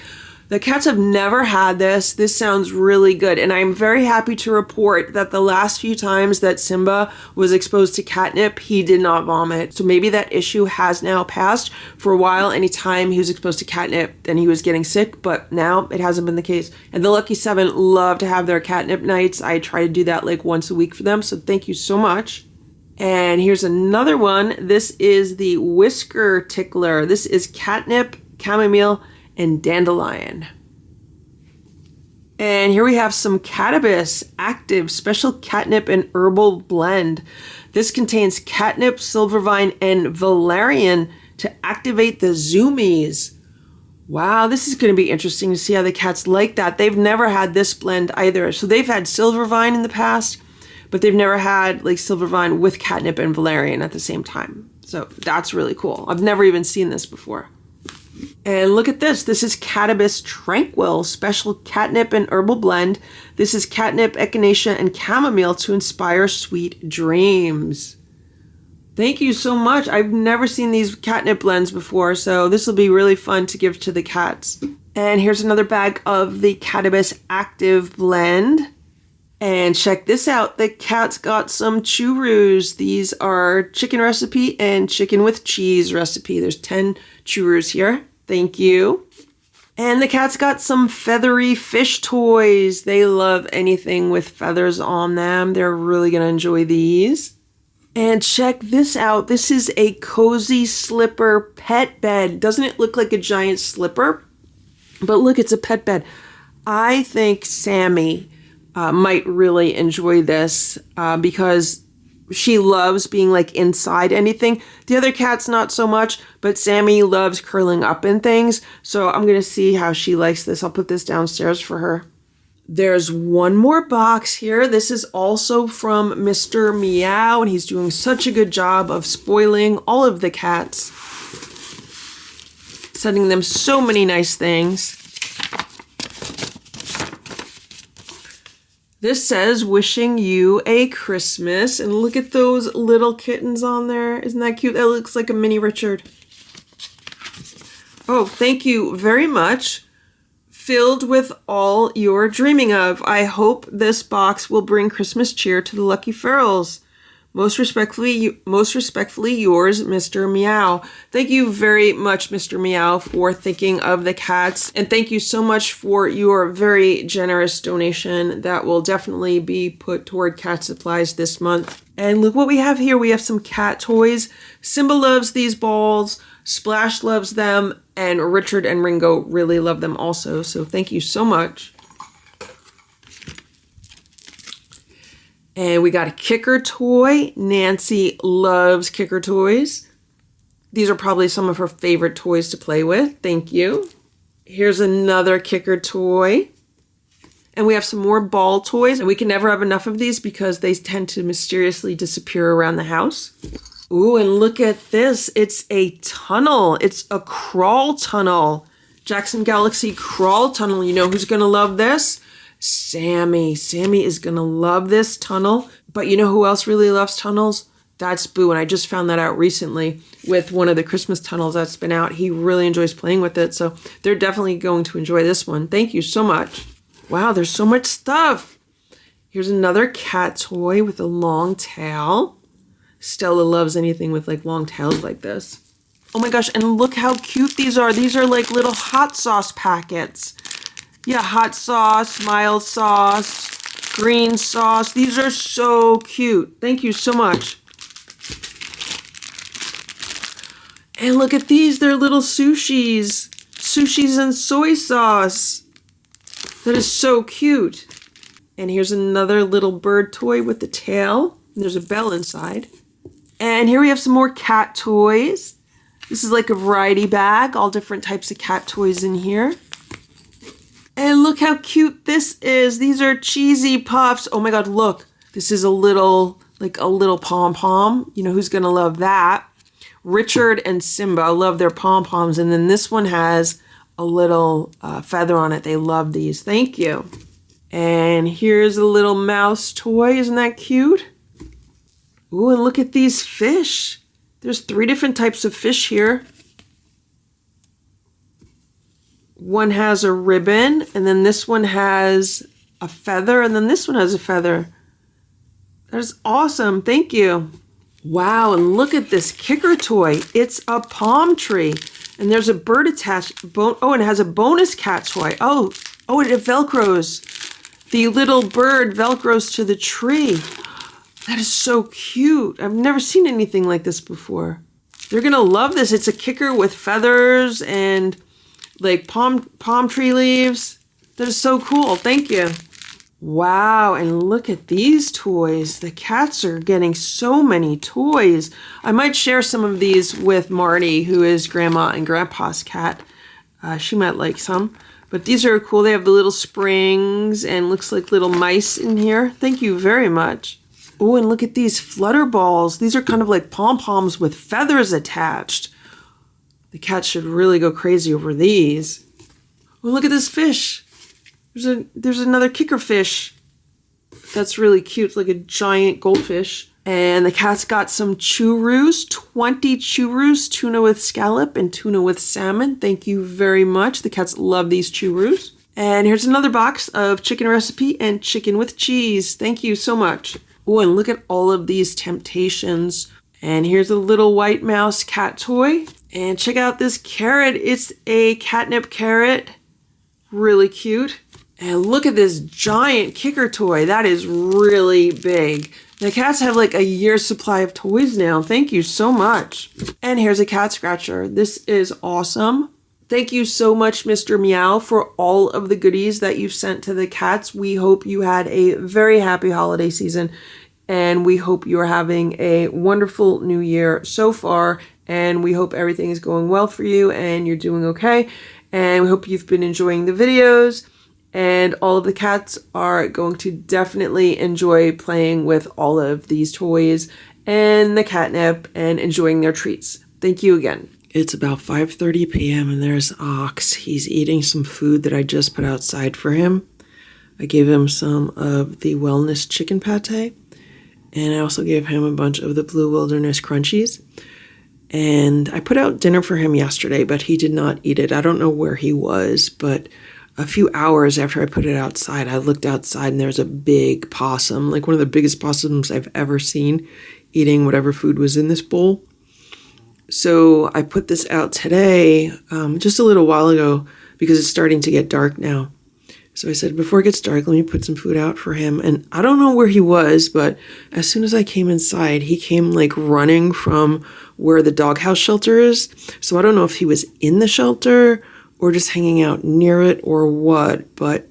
The cats have never had this. This sounds really good. And I'm very happy to report that the last few times that Simba was exposed to catnip, he did not vomit. So maybe that issue has now passed. For a while, anytime he was exposed to catnip, then he was getting sick. But now it hasn't been the case. And the Lucky 7 love to have their catnip nights. I try to do that like once a week for them. So thank you so much. And here's another one. This is the Whisker Tickler. This is catnip, chamomile, and dandelion. And here we have some Catabis Active Special Catnip and Herbal Blend. This contains catnip, silvervine, and valerian to activate the zoomies. Wow, this is going to be interesting to see how the cats like that. They've never had this blend either. So they've had silvervine in the past, but they've never had like silvervine with catnip and valerian at the same time. So that's really cool. I've never even seen this before. And look at this. This is Catabis Tranquil Special Catnip and Herbal Blend. This is catnip, echinacea, and chamomile to inspire sweet dreams. Thank you so much. I've never seen these catnip blends before, so this will be really fun to give to the cats. And here's another bag of the Catabis Active Blend. And check this out. The cat's got some churros. These are chicken recipe and chicken with cheese recipe. There's 10 churros here. Thank you. And the cat's got some feathery fish toys. They love anything with feathers on them. They're really going to enjoy these. And check this out. This is a cozy slipper pet bed. Doesn't it look like a giant slipper? But look, it's a pet bed. I think Sammy might really enjoy this because she loves being like inside anything. The other cats not so much, but Sammy loves curling up in things. So I'm going to see how she likes this. I'll put this downstairs for her. There's one more box here. This is also from Mr. Meow, and he's doing such a good job of spoiling all of the cats, sending them so many nice things. This says, wishing you a Christmas. And look at those little kittens on there. Isn't that cute? That looks like a mini Richard. Oh, thank you very much. Filled with all you're dreaming of. I hope this box will bring Christmas cheer to the Lucky Ferals. Most respectfully, yours, Mr. Meow. Thank you very much, Mr. Meow, for thinking of the cats. And thank you so much for your very generous donation that will definitely be put toward cat supplies this month. And look what we have here. We have some cat toys. Simba loves these balls. Splash loves them. And Richard and Ringo really love them also. So thank you so much. And we got a kicker toy. Nancy loves kicker toys. These are probably some of her favorite toys to play with. Thank you. Here's another kicker toy. And we have some more ball toys. And we can never have enough of these because they tend to mysteriously disappear around the house. Ooh, and look at this. It's a tunnel. It's a crawl tunnel. Jackson Galaxy crawl tunnel. You know who's going to love this? Sammy. Sammy is going to love this tunnel. But you know who else really loves tunnels? That's Boo. And I just found that out recently with one of the Christmas tunnels that's been out. He really enjoys playing with it. So they're definitely going to enjoy this one. Thank you so much. Wow, there's so much stuff. Here's another cat toy with a long tail. Stella loves anything with like long tails like this. Oh my gosh, and look how cute these are. These are like little hot sauce packets. Yeah, hot sauce, mild sauce, green sauce. These are so cute. Thank you so much. And look at these. They're little sushis. Sushis and soy sauce. That is so cute. And here's another little bird toy with the tail. There's a bell inside. And here we have some more cat toys. This is like a variety bag. All different types of cat toys in here. And look how cute this is. These are cheesy puffs. Oh my God, look. This is a little pom-pom. You know who's going to love that? Richard and Simba love their pom-poms. And then this one has a little feather on it. They love these. Thank you. And here's a little mouse toy. Isn't that cute? Ooh, and look at these fish. There's 3 different types of fish here. One has a ribbon, and then this one has a feather, and then this one has a feather. That is awesome. Thank you. Wow, and look at this kicker toy. It's a palm tree, and there's a bird attached. Oh, and it has a bonus cat toy. Oh, and it velcros. The little bird velcros to the tree. That is so cute. I've never seen anything like this before. They're going to love this. It's a kicker with feathers and like palm tree leaves. That is so cool. Thank you. Wow, and look at these toys. The cats are getting so many toys. I might share some of these with Marty, who is Grandma and Grandpa's cat. She might like some. But these are cool. They have the little springs and looks like little mice in here. Thank you very much. Oh, and look at these flutter balls. These are kind of like pom-poms with feathers attached. The cat should really go crazy over these. Oh, look at this fish. There's another kicker fish. That's really cute. It's like a giant goldfish. And the cat's got some churus, 20 churus, tuna with scallop and tuna with salmon. Thank you very much. The cats love these churus. And here's another box of chicken recipe and chicken with cheese. Thank you so much. Oh, and look at all of these temptations. And here's a little white mouse cat toy. And check out this carrot. It's a catnip carrot. Really cute. And look at this giant kicker toy. That is really big. The cats have like a year's supply of toys now. Thank you so much. And here's a cat scratcher. This is awesome. Thank you so much, Mr. Meow, for all of the goodies that you've sent to the cats. We hope you had a very happy holiday season, and we hope you're having a wonderful new year so far, and we hope everything is going well for you and you're doing okay, and we hope you've been enjoying the videos, and all of the cats are going to definitely enjoy playing with all of these toys and the catnip and enjoying their treats. Thank you again. It's about 5:30 p.m. and there's Ox. He's eating some food that I just put outside for him. I gave him some of the Wellness chicken pate, and I also gave him a bunch of the Blue Wilderness crunchies. And I put out dinner for him yesterday, but he did not eat it. I don't know where he was, but a few hours after I put it outside, I looked outside and there's a big possum, like one of the biggest possums I've ever seen, eating whatever food was in this bowl. So I put this out today, just a little while ago, because it's starting to get dark now. So I said, before it gets dark, let me put some food out for him. And I don't know where he was, but as soon as I came inside, he came like running from where the doghouse shelter is. So I don't know if he was in the shelter or just hanging out near it or what, but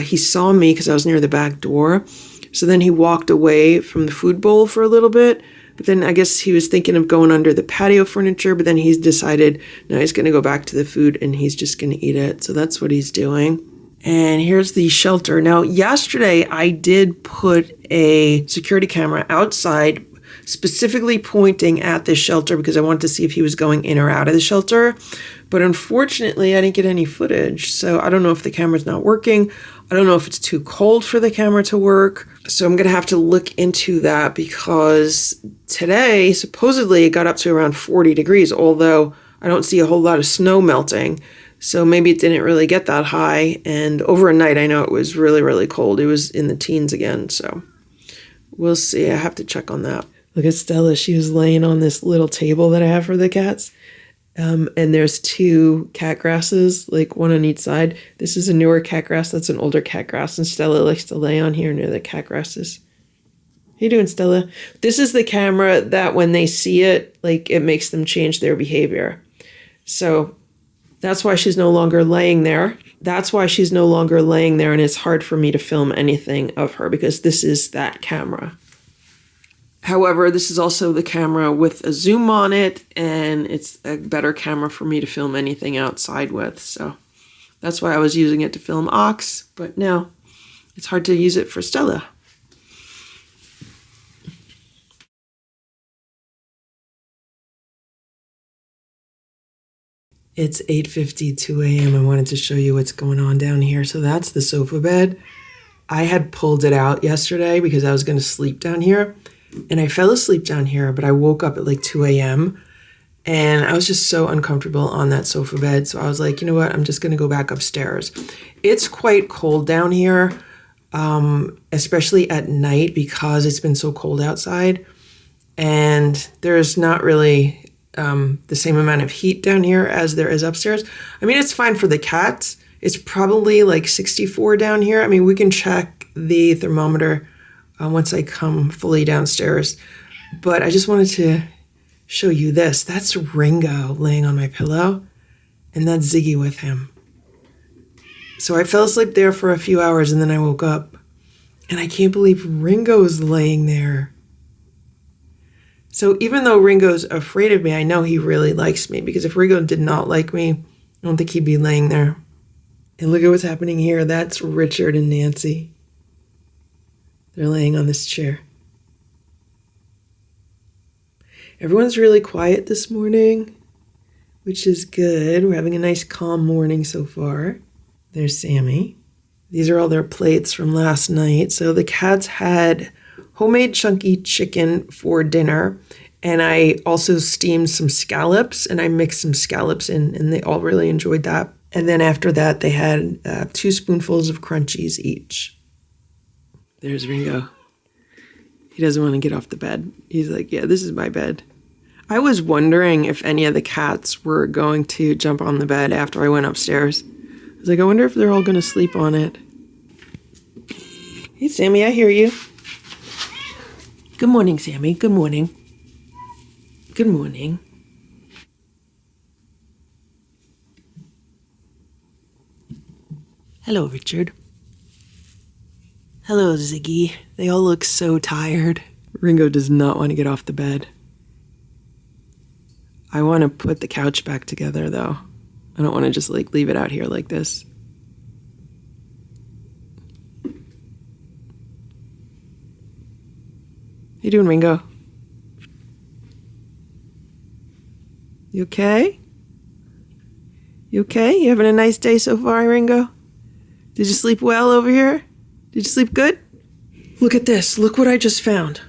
he saw me because I was near the back door. So then he walked away from the food bowl for a little bit. But then I guess he was thinking of going under the patio furniture, but then he's decided, no, he's going to go back to the food and he's just going to eat it. So that's what he's doing. And here's the shelter. Now, yesterday I did put a security camera outside, specifically pointing at the shelter because I wanted to see if he was going in or out of the shelter. But unfortunately, I didn't get any footage. So I don't know if the camera's not working. I don't know if it's too cold for the camera to work. So I'm going to have to look into that because today, supposedly, it got up to around 40 degrees, although I don't see a whole lot of snow melting. So maybe it didn't really get that high. And over a night, I know it was really, really cold. It was in the teens again. So we'll see. I have to check on that. Look at Stella. She was laying on this little table that I have for the cats. And there's 2 cat grasses, like one on each side. This is a newer cat grass. That's an older cat grass. And Stella likes to lay on here near the cat grasses. How you doing, Stella? This is the camera that when they see it, like it makes them change their behavior. So that's why she's no longer laying there. That's why she's no longer laying there, and it's hard for me to film anything of her because this is that camera. However, this is also the camera with a zoom on it, and it's a better camera for me to film anything outside with. So that's why I was using it to film Ox, but now it's hard to use it for Stella. It's 8:52 a.m. I wanted to show you what's going on down here. So that's the sofa bed. I had pulled it out yesterday because I was going to sleep down here. And I fell asleep down here, but I woke up at like 2 a.m. And I was just so uncomfortable on that sofa bed. So I was like, you know what? I'm just going to go back upstairs. It's quite cold down here, especially at night because it's been so cold outside. And there's not really the same amount of heat down here as there is upstairs. I mean, it's fine for the cats. It's probably like 64 down here. I mean, we can check the thermometer once I come fully downstairs. But I just wanted to show you this. That's Ringo laying on my pillow, and that's Ziggy with him. So I fell asleep there for a few hours, and then I woke up, and I can't believe Ringo's laying there. So even though Ringo's afraid of me, I know he really likes me, because if Ringo did not like me, I don't think he'd be laying there. And look at what's happening here. That's Richard and Nancy. They're laying on this chair. Everyone's really quiet this morning, which is good. We're having a nice calm morning so far. There's Sammy. These are all their plates from last night. So the cats had homemade chunky chicken for dinner, and I also steamed some scallops, and I mixed some scallops in, and they all really enjoyed that. And then after that, they had 2 spoonfuls of crunchies each. There's Ringo. He doesn't want to get off the bed. He's like, yeah, this is my bed. I was wondering if any of the cats were going to jump on the bed after I went upstairs. I was like, I wonder if they're all going to sleep on it. Hey, Sammy, I hear you. Good morning, Sammy. Good morning. Good morning. Hello, Richard. Hello, Ziggy. They all look so tired. Ringo does not want to get off the bed. I want to put the couch back together, though. I don't want to just leave it out here like this. How you doing, Ringo? You okay? You okay? You having a nice day so far, Ringo? Did you sleep well over here? Did you sleep good? Look at this. Look what I just found.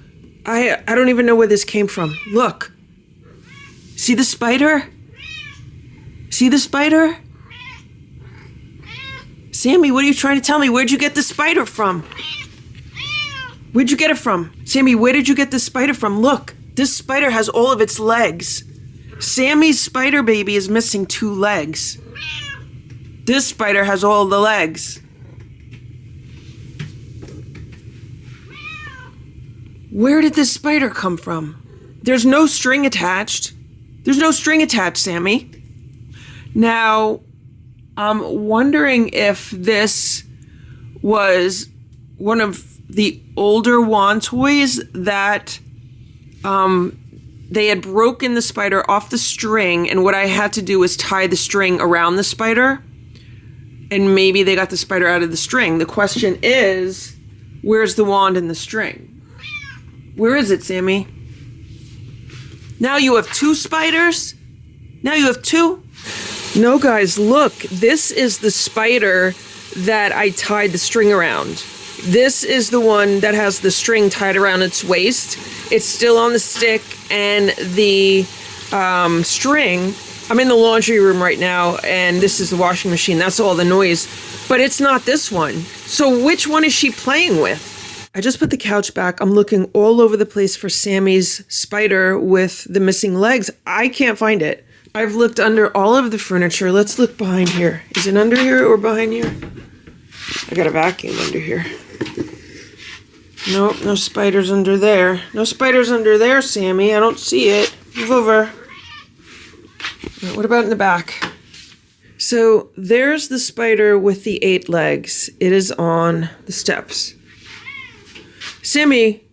I don't even know where this came from. Look. See the spider? See the spider? Sammy, what are you trying to tell me? Where'd you get the spider from? Where'd you get it from? Sammy, where did you get this spider from? Look, this spider has all of its legs. Sammy's spider baby is missing 2 legs. This spider has all the legs. Where did this spider come from? There's no string attached. There's no string attached, Sammy. Now, I'm wondering if this was one of the older wand toys that they had broken the spider off the string, and what I had to do was tie the string around the spider, and maybe they got the spider out of the string. The question is, where's the wand and the string? Where is it, Sammy? Now you have 2 spiders? Now you have 2? No, guys, look. This is the spider that I tied the string around. This is the one that has the string tied around its waist. It's still on the stick, and the string... I'm in the laundry room right now, and this is the washing machine. That's all the noise. But it's not this one. So which one is she playing with? I just put the couch back. I'm looking all over the place for Sammy's spider with the missing legs. I can't find it. I've looked under all of the furniture. Let's look behind here. Is it under here or behind here? I got a vacuum under here. Nope, no spiders under there. No spiders under there, Sammy. I don't see it. Move over. What about in the back? So there's the spider with the 8 legs. It is on the steps. Sammy,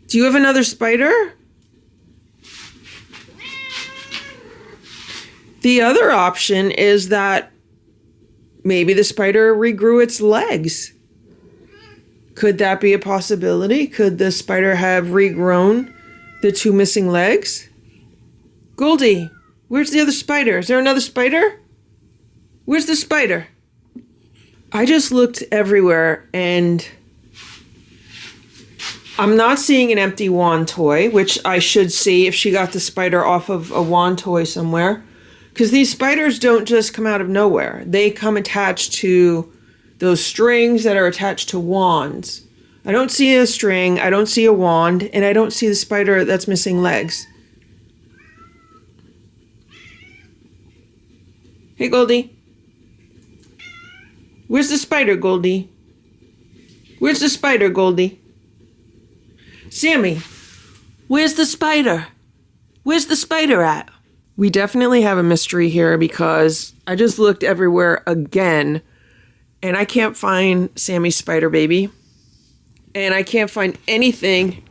do you have another spider? The other option is that maybe the spider regrew its legs. Could that be a possibility? Could the spider have regrown the 2 missing legs? Goldie, where's the other spider? Is there another spider? Where's the spider? I just looked everywhere, and I'm not seeing an empty wand toy, which I should see if she got the spider off of a wand toy somewhere. Because these spiders don't just come out of nowhere. They come attached to those strings that are attached to wands. I don't see a string, I don't see a wand, and I don't see the spider that's missing legs. Hey, Goldie. Where's the spider, Goldie? Where's the spider, Goldie? Sammy, where's the spider? Where's the spider at? We definitely have a mystery here because I just looked everywhere again and I can't find Sammy's spider baby. And I can't find anything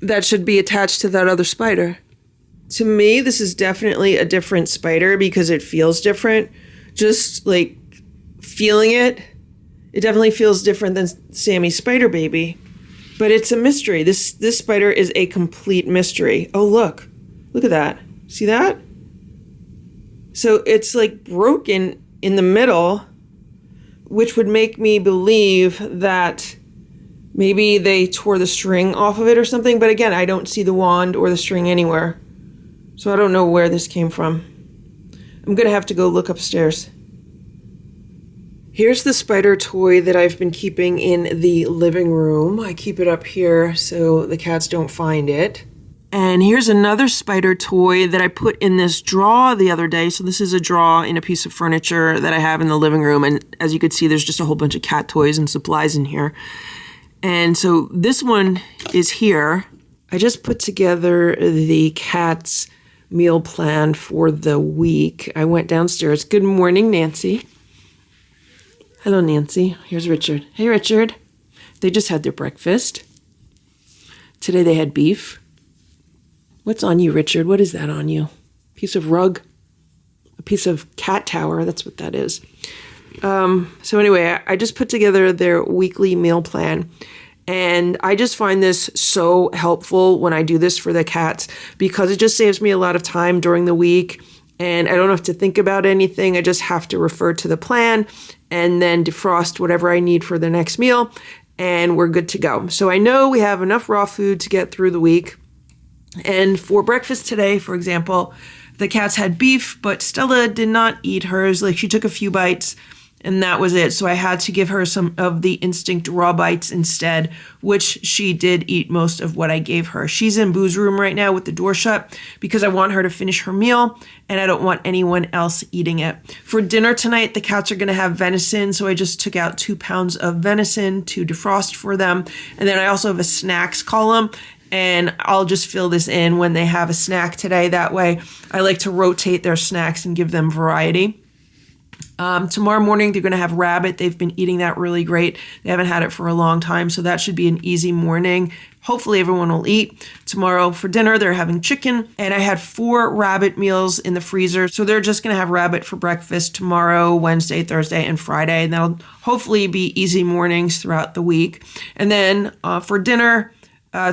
that should be attached to that other spider. To me, this is definitely a different spider because it feels different. Just like feeling it, it definitely feels different than Sammy's spider baby. But it's a mystery. This spider is a complete mystery. Oh, look at that. See that? So it's like broken in the middle, which would make me believe that maybe they tore the string off of it or something. But again, I don't see the wand or the string anywhere. So I don't know where this came from. I'm going to have to go look upstairs. Here's the spider toy that I've been keeping in the living room. I keep it up here so the cats don't find it. And here's another spider toy that I put in this drawer the other day. So this is a drawer in a piece of furniture that I have in the living room. And as you can see, there's just a whole bunch of cat toys and supplies in here. And so this one is here. I just put together the cat's meal plan for the week. I went downstairs. Good morning, Nancy. Hello, Nancy. Here's Richard. Hey, Richard. They just had their breakfast. Today they had beef. What's on you, Richard? What is that on you? Piece of rug? A piece of cat tower? That's what that is. So anyway, I just put together their weekly meal plan. And I just find this so helpful when I do this for the cats because it just saves me a lot of time during the week. and I don't have to think about anything. I just have to refer to the plan and then defrost whatever I need for the next meal, and we're good to go. So I know we have enough raw food to get through the week. And for breakfast today, for example, the cats had beef, but Stella did not eat hers. Like, she took a few bites and that was it. So I had to give her some of the Instinct raw bites instead, which she did eat most of what I gave her. She's in Boo's room right now with the door shut because I want her to finish her meal and I don't want anyone else eating it. For dinner tonight, the cats are gonna have venison. So I just took out 2 pounds of venison to defrost for them. And then I also have a snacks column, and I'll just fill this in when they have a snack today. That way I like to rotate their snacks and give them variety. Tomorrow morning, they're going to have rabbit. They've been eating that really great. They haven't had it for a long time, so that should be an easy morning. Hopefully everyone will eat. Tomorrow for dinner, they're having chicken, and I had 4 rabbit meals in the freezer, so they're just going to have rabbit for breakfast tomorrow, Wednesday, Thursday, and Friday, and that'll hopefully be easy mornings throughout the week. And then for dinner,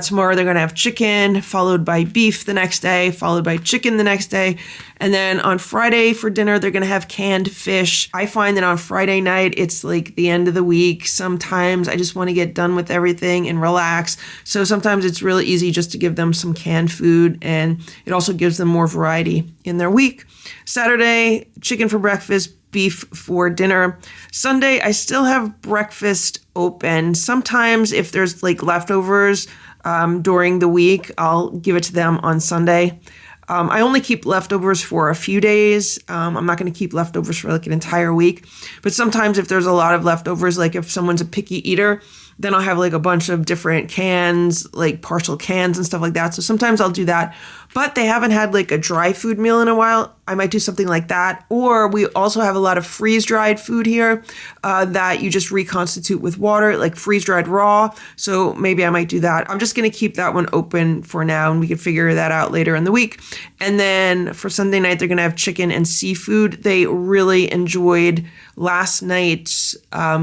tomorrow they're going to have chicken, followed by beef the next day, followed by chicken the next day. And then on Friday for dinner, they're going to have canned fish. I find that on Friday night, it's like the end of the week. Sometimes I just want to get done with everything and relax. So sometimes it's really easy just to give them some canned food, and it also gives them more variety in their week. Saturday, chicken for breakfast, beef for dinner. Sunday, I still have breakfast open. Sometimes if there's like leftovers during the week, I'll give it to them on Sunday. I only keep leftovers for a few days. I'm not going to keep leftovers for like an entire week. But sometimes if there's a lot of leftovers, like if someone's a picky eater, then I'll have like a bunch of different cans, like partial cans and stuff like that. So sometimes I'll do that. But they haven't had like a dry food meal in a while. I might do something like that. Or we also have a lot of freeze-dried food here that you just reconstitute with water, like freeze-dried raw. So maybe I might do that. I'm just going to keep that one open for now, and we can figure that out later in the week. And then for Sunday night, they're going to have chicken and seafood. They really enjoyed last night's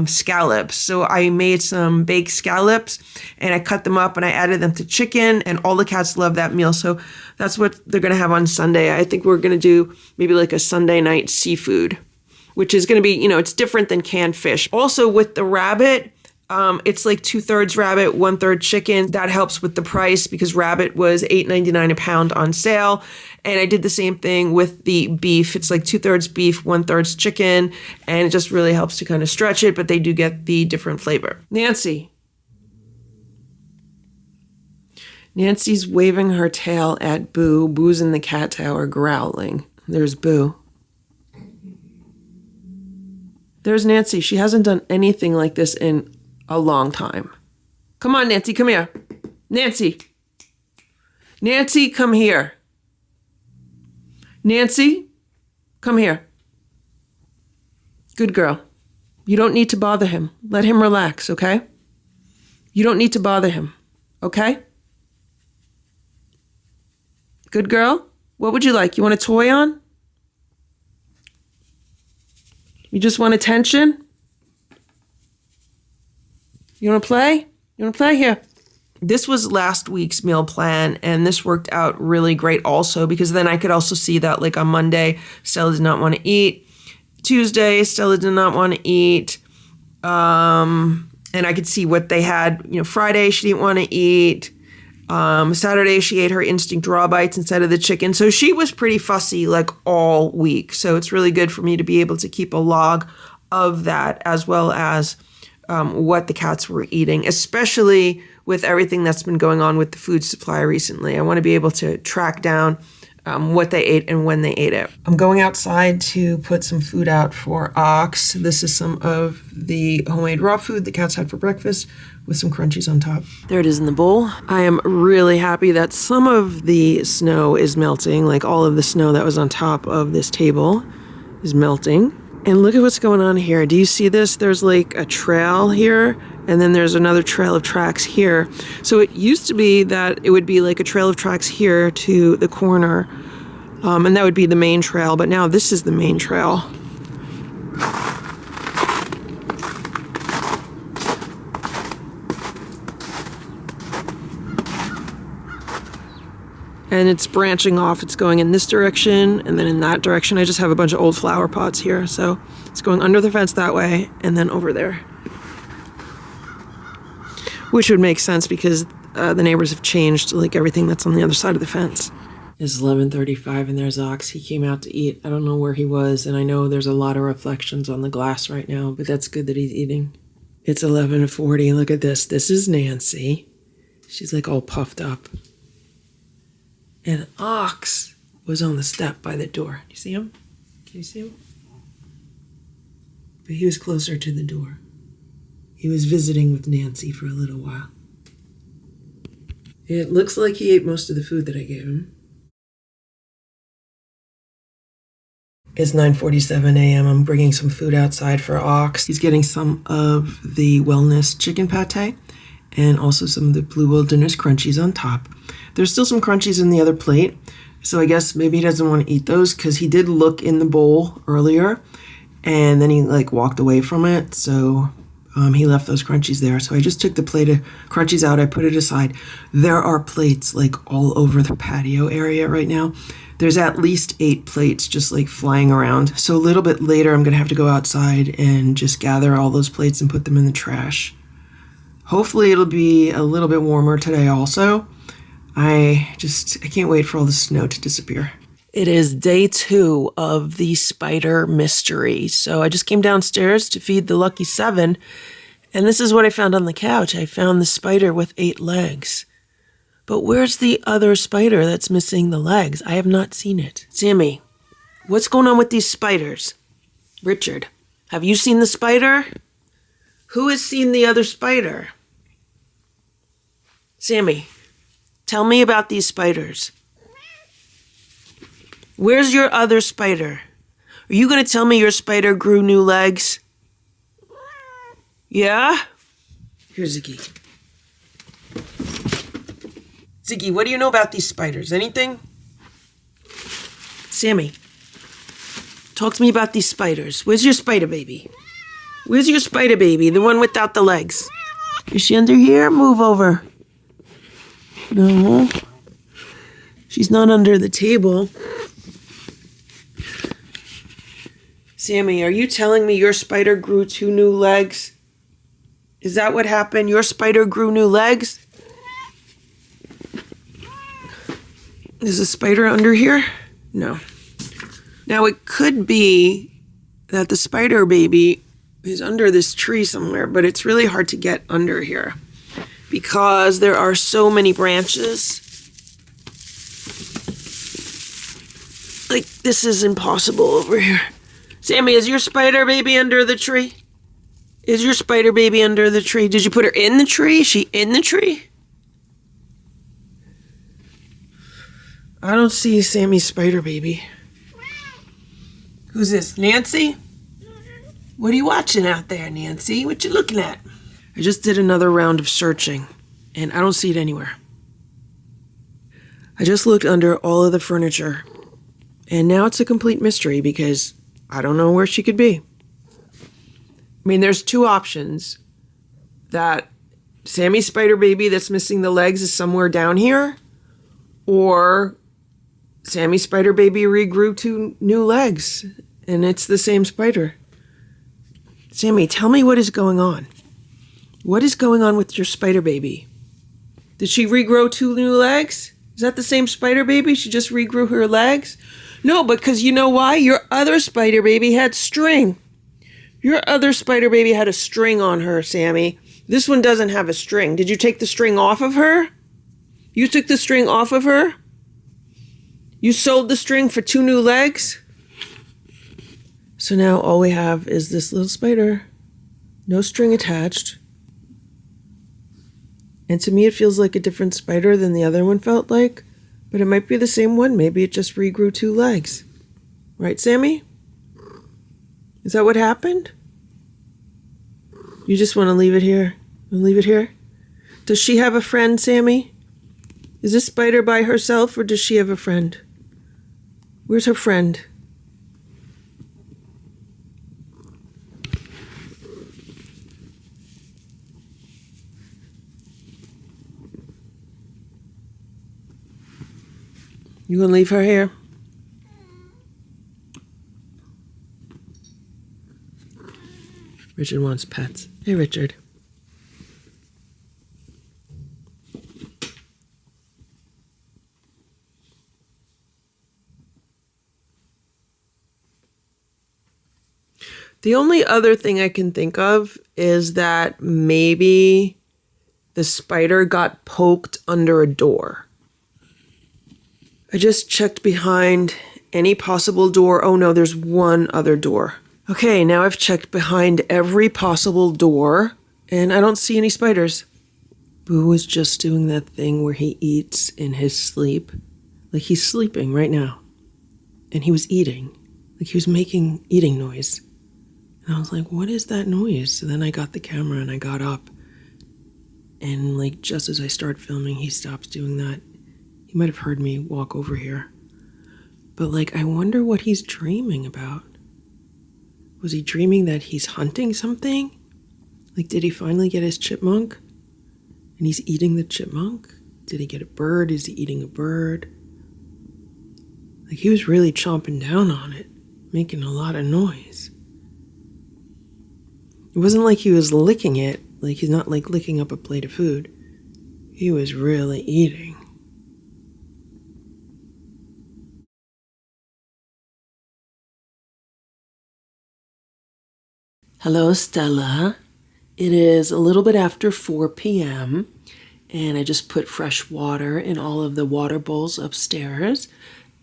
scallops. So I made some baked scallops, and I cut them up and I added them to chicken, and all the cats love that meal. So that's what they're going to have on Sunday. I think we're going to do maybe like a Sunday night seafood, which is going to be, it's different than canned fish. Also with the rabbit, it's like 2/3 rabbit, 1/3 chicken. That helps with the price because rabbit was $8.99 a pound on sale. And I did the same thing with the beef. It's like 2/3 beef, 1/3 chicken. And it just really helps to kind of stretch it, but they do get the different flavor. Nancy's waving her tail at Boo. Boo's in the cat tower growling. There's Boo. There's Nancy. She hasn't done anything like this in a long time. Come on, Nancy, come here. Nancy. Nancy, come here. Nancy, come here. Good girl. You don't need to bother him. Let him relax, okay? You don't need to bother him, okay? Good girl. What would you like? You want a toy on? You just want attention? You want to play? You want to play? Here. This was last week's meal plan, and this worked out really great also because then I could also see that like on Monday, Stella did not want to eat. Tuesday, Stella did not want to eat. And I could see what they had. Friday, she didn't want to eat. Saturday, she ate her Instinct raw bites instead of the chicken. So she was pretty fussy like all week. So it's really good for me to be able to keep a log of that as well as what the cats were eating, especially with everything that's been going on with the food supply recently. I want to be able to track down what they ate and when they ate it. I'm going outside to put some food out for Ox. This is some of the homemade raw food the cats had for breakfast with some crunchies on top. There it is in the bowl. I am really happy that some of the snow is melting, like all of the snow that was on top of this table is melting. And look at what's going on here. Do you see this? There's like a trail here, and then there's another trail of tracks here. So it used to be that it would be like a trail of tracks here to the corner, and that would be the main trail, but now this is the main trail. And it's branching off. It's going in this direction and then in that direction. I just have a bunch of old flower pots here. So it's going under the fence that way and then over there. Which would make sense because the neighbors have changed like everything that's on the other side of the fence. It's 11:35 and there's Ox. He came out to eat. I don't know where he was, and I know there's a lot of reflections on the glass right now, but that's good that he's eating. It's 11:40. Look at this. This is Nancy. She's like all puffed up. And Ox was on the step by the door. Do you see him? Can you see him? But he was closer to the door. He was visiting with Nancy for a little while. It looks like he ate most of the food that I gave him. It's 9:47 a.m. I'm bringing some food outside for Ox. He's getting some of the wellness chicken pate and also some of the Blue Wilderness crunchies on top. There's still some crunchies in the other plate, so I guess maybe he doesn't want to eat those because he did look in the bowl earlier and then he like walked away from it, so he left those crunchies there. So I just took the plate of crunchies out. I put it aside. There are plates like all over the patio area right now. There's at least 8 plates just like flying around. So a little bit later, I'm going to have to go outside and just gather all those plates and put them in the trash. Hopefully it'll be a little bit warmer today also. I can't wait for all the snow to disappear. It is day 2 of the spider mystery. So I just came downstairs to feed the lucky 7, and this is what I found on the couch. I found the spider with 8 legs. But where's the other spider that's missing the legs? I have not seen it. Sammy, what's going on with these spiders? Richard, have you seen the spider? Who has seen the other spider? Sammy, tell me about these spiders. Where's your other spider? Are you going to tell me your spider grew new legs? Yeah? Here's Ziggy. Ziggy, what do you know about these spiders? Anything? Sammy, talk to me about these spiders. Where's your spider baby? Where's your spider baby? The one without the legs. Is she under here? Move over. No. She's not under the table. Sammy, are you telling me your spider grew 2 new legs? Is that what happened? Your spider grew new legs? Is a spider under here? No. Now it could be that the spider baby is under this tree somewhere, but it's really hard to get under here because there are so many branches. Like, this is impossible over here. Sammy, is your spider baby under the tree? Is your spider baby under the tree? Did you put her in the tree? Is she in the tree? I don't see Sammy's spider baby. Who's this, Nancy? What are you watching out there, Nancy? What you looking at? I just did another round of searching, and I don't see it anywhere. I just looked under all of the furniture, and now it's a complete mystery because I don't know where she could be. I mean, there's 2 options. That Sammy's spider baby that's missing the legs is somewhere down here, or Sammy's spider baby regrew 2 new legs, and it's the same spider. Sammy, tell me what is going on. What is going on with your spider baby? Did she regrow 2 new legs? Is that the same spider baby? She just regrew her legs? No, because you know why? Your other spider baby had string. Your other spider baby had a string on her, Sammy. This one doesn't have a string. Did you take the string off of her? You took the string off of her? You sold the string for 2 new legs? So now all we have is this little spider. No string attached. And to me it feels like a different spider than the other one felt like. But it might be the same one. Maybe it just regrew 2 legs. Right, Sammy? Is that what happened? You just want to leave it here? Leave it here? Does she have a friend, Sammy? Is this spider by herself or does she have a friend? Where's her friend? You gonna leave her here? Richard wants pets. Hey, Richard. The only other thing I can think of is that maybe the spider got poked under a door. I just checked behind any possible door. Oh no, there's one other door. Okay, now I've checked behind every possible door and I don't see any spiders. Boo was just doing that thing where he eats in his sleep. Like he's sleeping right now. And he was eating. Like he was making eating noise. And I was like, what is that noise? So then I got the camera and I got up. And like just as I start filming, he stops doing that. He might have heard me walk over here. But like, I wonder what he's dreaming about. Was he dreaming that he's hunting something? Like, did he finally get his chipmunk? And he's eating the chipmunk? Did he get a bird? Is he eating a bird? Like, he was really chomping down on it, making a lot of noise. It wasn't like he was licking it. Like, he's not like licking up a plate of food. He was really eating. Hello, Stella. It is a little bit after 4 p.m. and I just put fresh water in all of the water bowls upstairs.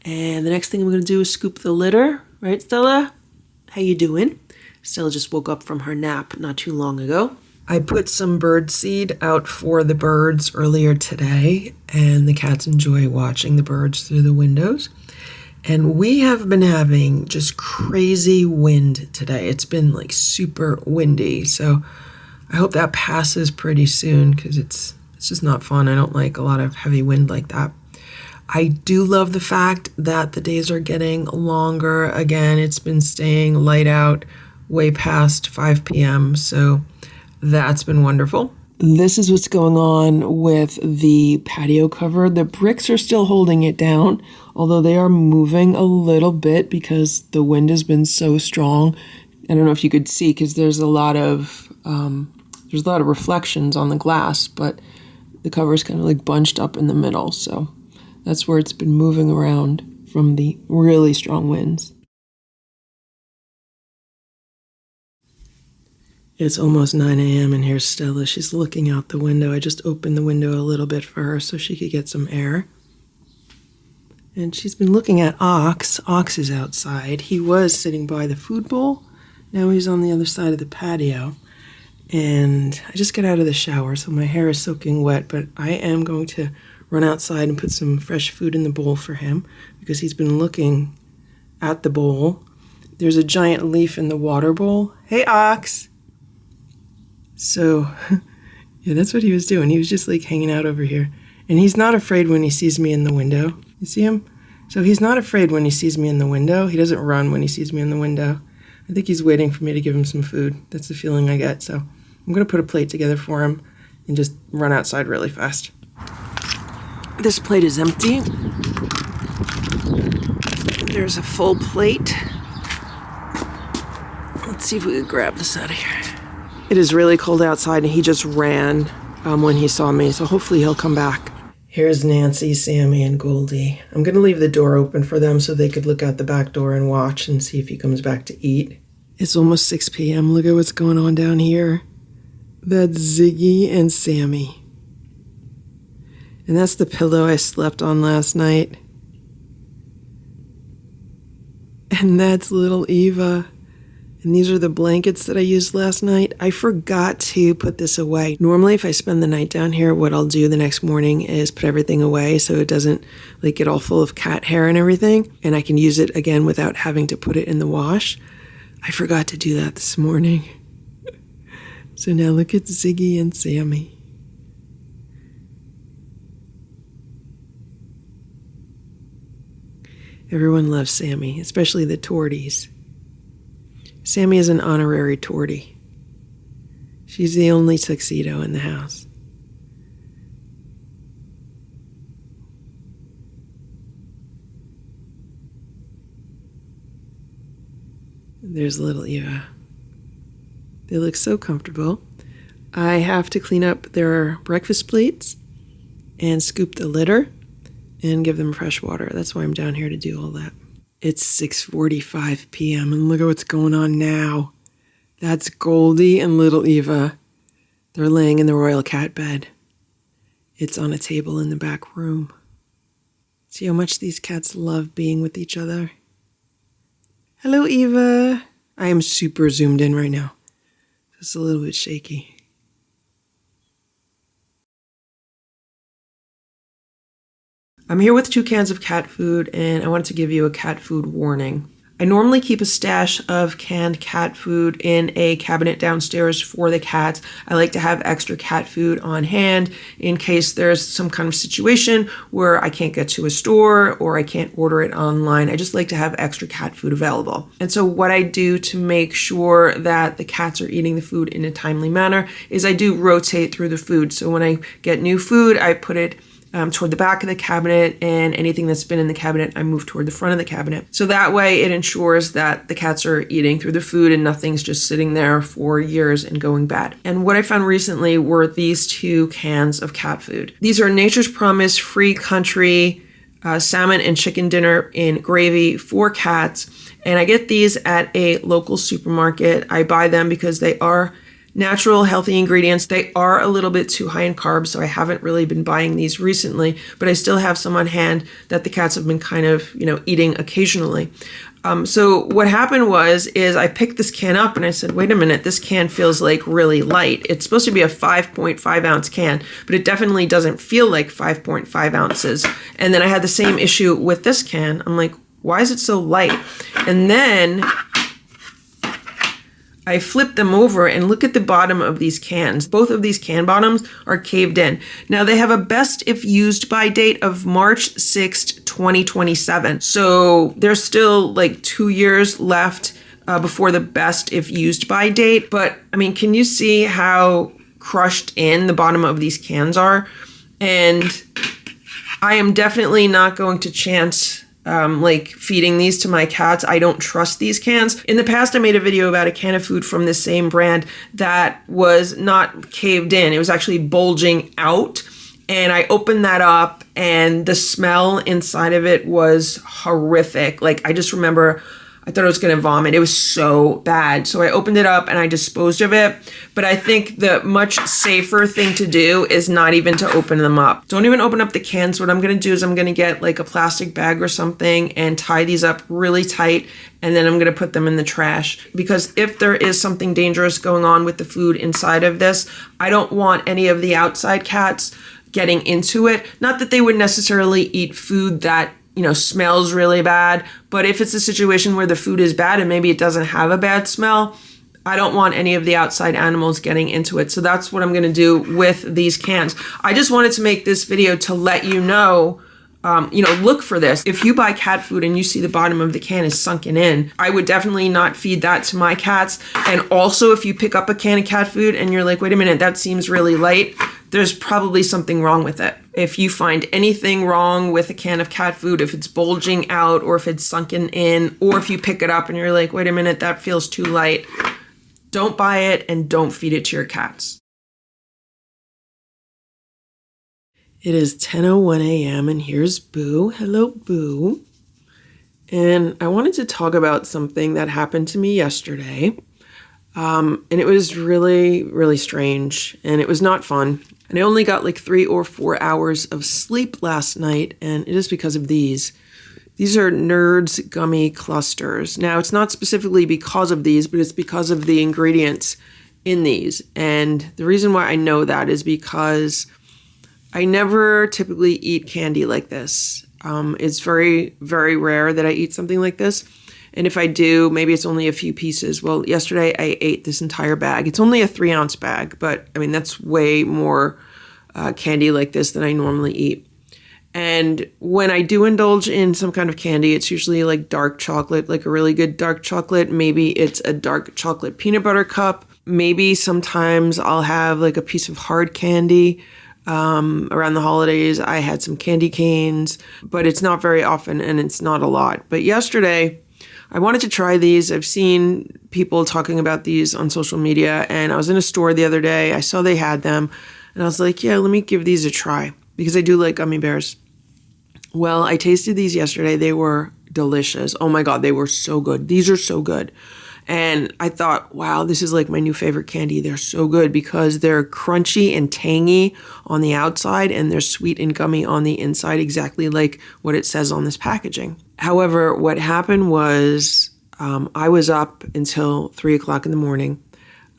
And the next thing I'm going to do is scoop the litter. Right, Stella? How you doing? Stella just woke up from her nap not too long ago. I put some bird seed out for the birds earlier today, and the cats enjoy watching the birds through the windows. And we have been having just crazy wind today. It's been like super windy. So I hope that passes pretty soon because it's just not fun. I don't like a lot of heavy wind like that. I do love the fact that the days are getting longer. Again, it's been staying light out way past 5 p.m. So that's been wonderful. This is what's going on with the patio cover. The bricks are still holding it down, although they are moving a little bit because the wind has been so strong. I don't know if you could see because there's a lot of reflections on the glass, but the cover is kind of like bunched up in the middle. So that's where it's been moving around from the really strong winds. It's almost 9 a.m. and here's Stella. She's looking out the window. I just opened the window a little bit for her so she could get some air. And she's been looking at Ox. Ox is outside. He was sitting by the food bowl. Now he's on the other side of the patio. And I just got out of the shower, so my hair is soaking wet, but I am going to run outside and put some fresh food in the bowl for him because he's been looking at the bowl. There's a giant leaf in the water bowl. Hey, Ox! So, yeah, that's what he was doing. He was just like hanging out over here. And he's not afraid when he sees me in the window. You see him? So he's not afraid when he sees me in the window. He doesn't run when he sees me in the window. I think he's waiting for me to give him some food. That's the feeling I get. So I'm going to put a plate together for him and just run outside really fast. This plate is empty. There's a full plate. Let's see if we can grab this out of here. It is really cold outside and he just ran when he saw me, so hopefully he'll come back. Here's Nancy, Sammy, and Goldie. I'm going to leave the door open for them so they could look out the back door and watch and see if he comes back to eat. It's almost 6 p.m. Look at what's going on down here. That's Ziggy and Sammy. And that's the pillow I slept on last night. And that's little Eva. And these are the blankets that I used last night. I forgot to put this away. Normally, if I spend the night down here, what I'll do the next morning is put everything away so it doesn't like get all full of cat hair and everything. And I can use it again without having to put it in the wash. I forgot to do that this morning. So now look at Ziggy and Sammy. Everyone loves Sammy, especially the torties. Sammy is an honorary tortie. She's the only tuxedo in the house. There's little Eva. They look so comfortable. I have to clean up their breakfast plates and scoop the litter and give them fresh water. That's why I'm down here to do all that. It's 6:45 p.m. and look at what's going on now. That's Goldie and little Eva. They're laying in the royal cat bed. It's on a table in the back room. See how much these cats love being with each other? Hello, Eva. I am super zoomed in right now. It's a little bit shaky. I'm here with 2 cans of cat food, and I wanted to give you a cat food warning. I normally keep a stash of canned cat food in a cabinet downstairs for the cats. I like to have extra cat food on hand in case there's some kind of situation where I can't get to a store or I can't order it online. I just like to have extra cat food available. And so what I do to make sure that the cats are eating the food in a timely manner is I do rotate through the food. So when I get new food, I put it toward the back of the cabinet, and anything that's been in the cabinet, I move toward the front of the cabinet. So that way it ensures that the cats are eating through the food and nothing's just sitting there for years and going bad. And what I found recently were these 2 cans of cat food. These are Nature's Promise Free Country salmon and chicken dinner in gravy for cats. And I get these at a local supermarket. I buy them because they are natural, healthy ingredients. They are a little bit too high in carbs, so I haven't really been buying these recently, but I still have some on hand that the cats have been kind of, eating occasionally. So what happened is I picked this can up and I said, wait a minute, this can feels like really light. It's supposed to be a 5.5 ounce can, but it definitely doesn't feel like 5.5 ounces. And then I had the same issue with this can. I'm like, why is it so light? And then I flip them over and look at the bottom of these cans. Both of these can bottoms are caved in. Now they have a best if used by date of March 6th, 2027. So there's still like 2 years left before the best if used by date. But I mean, can you see how crushed in the bottom of these cans are? And I am definitely not going to chance feeding these to my cats. I don't trust these cans. In the past, I made a video about a can of food from the same brand that was not caved in. It was actually bulging out. And I opened that up and the smell inside of it was horrific. Like, I just remember I thought I was going to vomit. It was so bad. So I opened it up and I disposed of it. But I think the much safer thing to do is not even to open them up. Don't even open up the cans. What I'm going to do is I'm going to get like a plastic bag or something and tie these up really tight. And then I'm going to put them in the trash. Because if there is something dangerous going on with the food inside of this, I don't want any of the outside cats getting into it. Not that they would necessarily eat food that smells really bad. But if it's a situation where the food is bad and maybe it doesn't have a bad smell, I don't want any of the outside animals getting into it. So that's what I'm going to do with these cans. I just wanted to make this video to let you know, look for this. If you buy cat food and you see the bottom of the can is sunken in, I would definitely not feed that to my cats. And also, if you pick up a can of cat food and you're like, wait a minute, that seems really light, there's probably something wrong with it. If you find anything wrong with a can of cat food, if it's bulging out or if it's sunken in, or if you pick it up and you're like, wait a minute, that feels too light, don't buy it and don't feed it to your cats. It is 10:01 a.m. and here's Boo. Hello, Boo. And I wanted to talk about something that happened to me yesterday. And it was really, really strange and it was not fun. And I only got like 3 or 4 hours of sleep last night, and it is because of these. These are Nerds gummy clusters. Now, it's not specifically because of these, but it's because of the ingredients in these. And the reason why I know that is because I never typically eat candy like this. It's very, very rare that I eat something like this. And if I do, maybe it's only a few pieces. Well, yesterday I ate this entire bag. It's only a 3-ounce bag, but I mean, that's way more candy like this than I normally eat. And when I do indulge in some kind of candy, it's usually like dark chocolate, like a really good dark chocolate. Maybe it's a dark chocolate peanut butter cup. Maybe sometimes I'll have like a piece of hard candy. Around the holidays, I had some candy canes, but it's not very often and it's not a lot. But yesterday, I wanted to try these. I've seen people talking about these on social media, and I was in a store the other day. I saw they had them, and I was like, yeah, let me give these a try because I do like gummy bears. Well, I tasted these yesterday. They were delicious. Oh my God, they were so good. These are so good. And I thought, wow, this is like my new favorite candy. They're so good because they're crunchy and tangy on the outside and they're sweet and gummy on the inside, exactly like what it says on this packaging. However, what happened was I was up until 3 o'clock in the morning.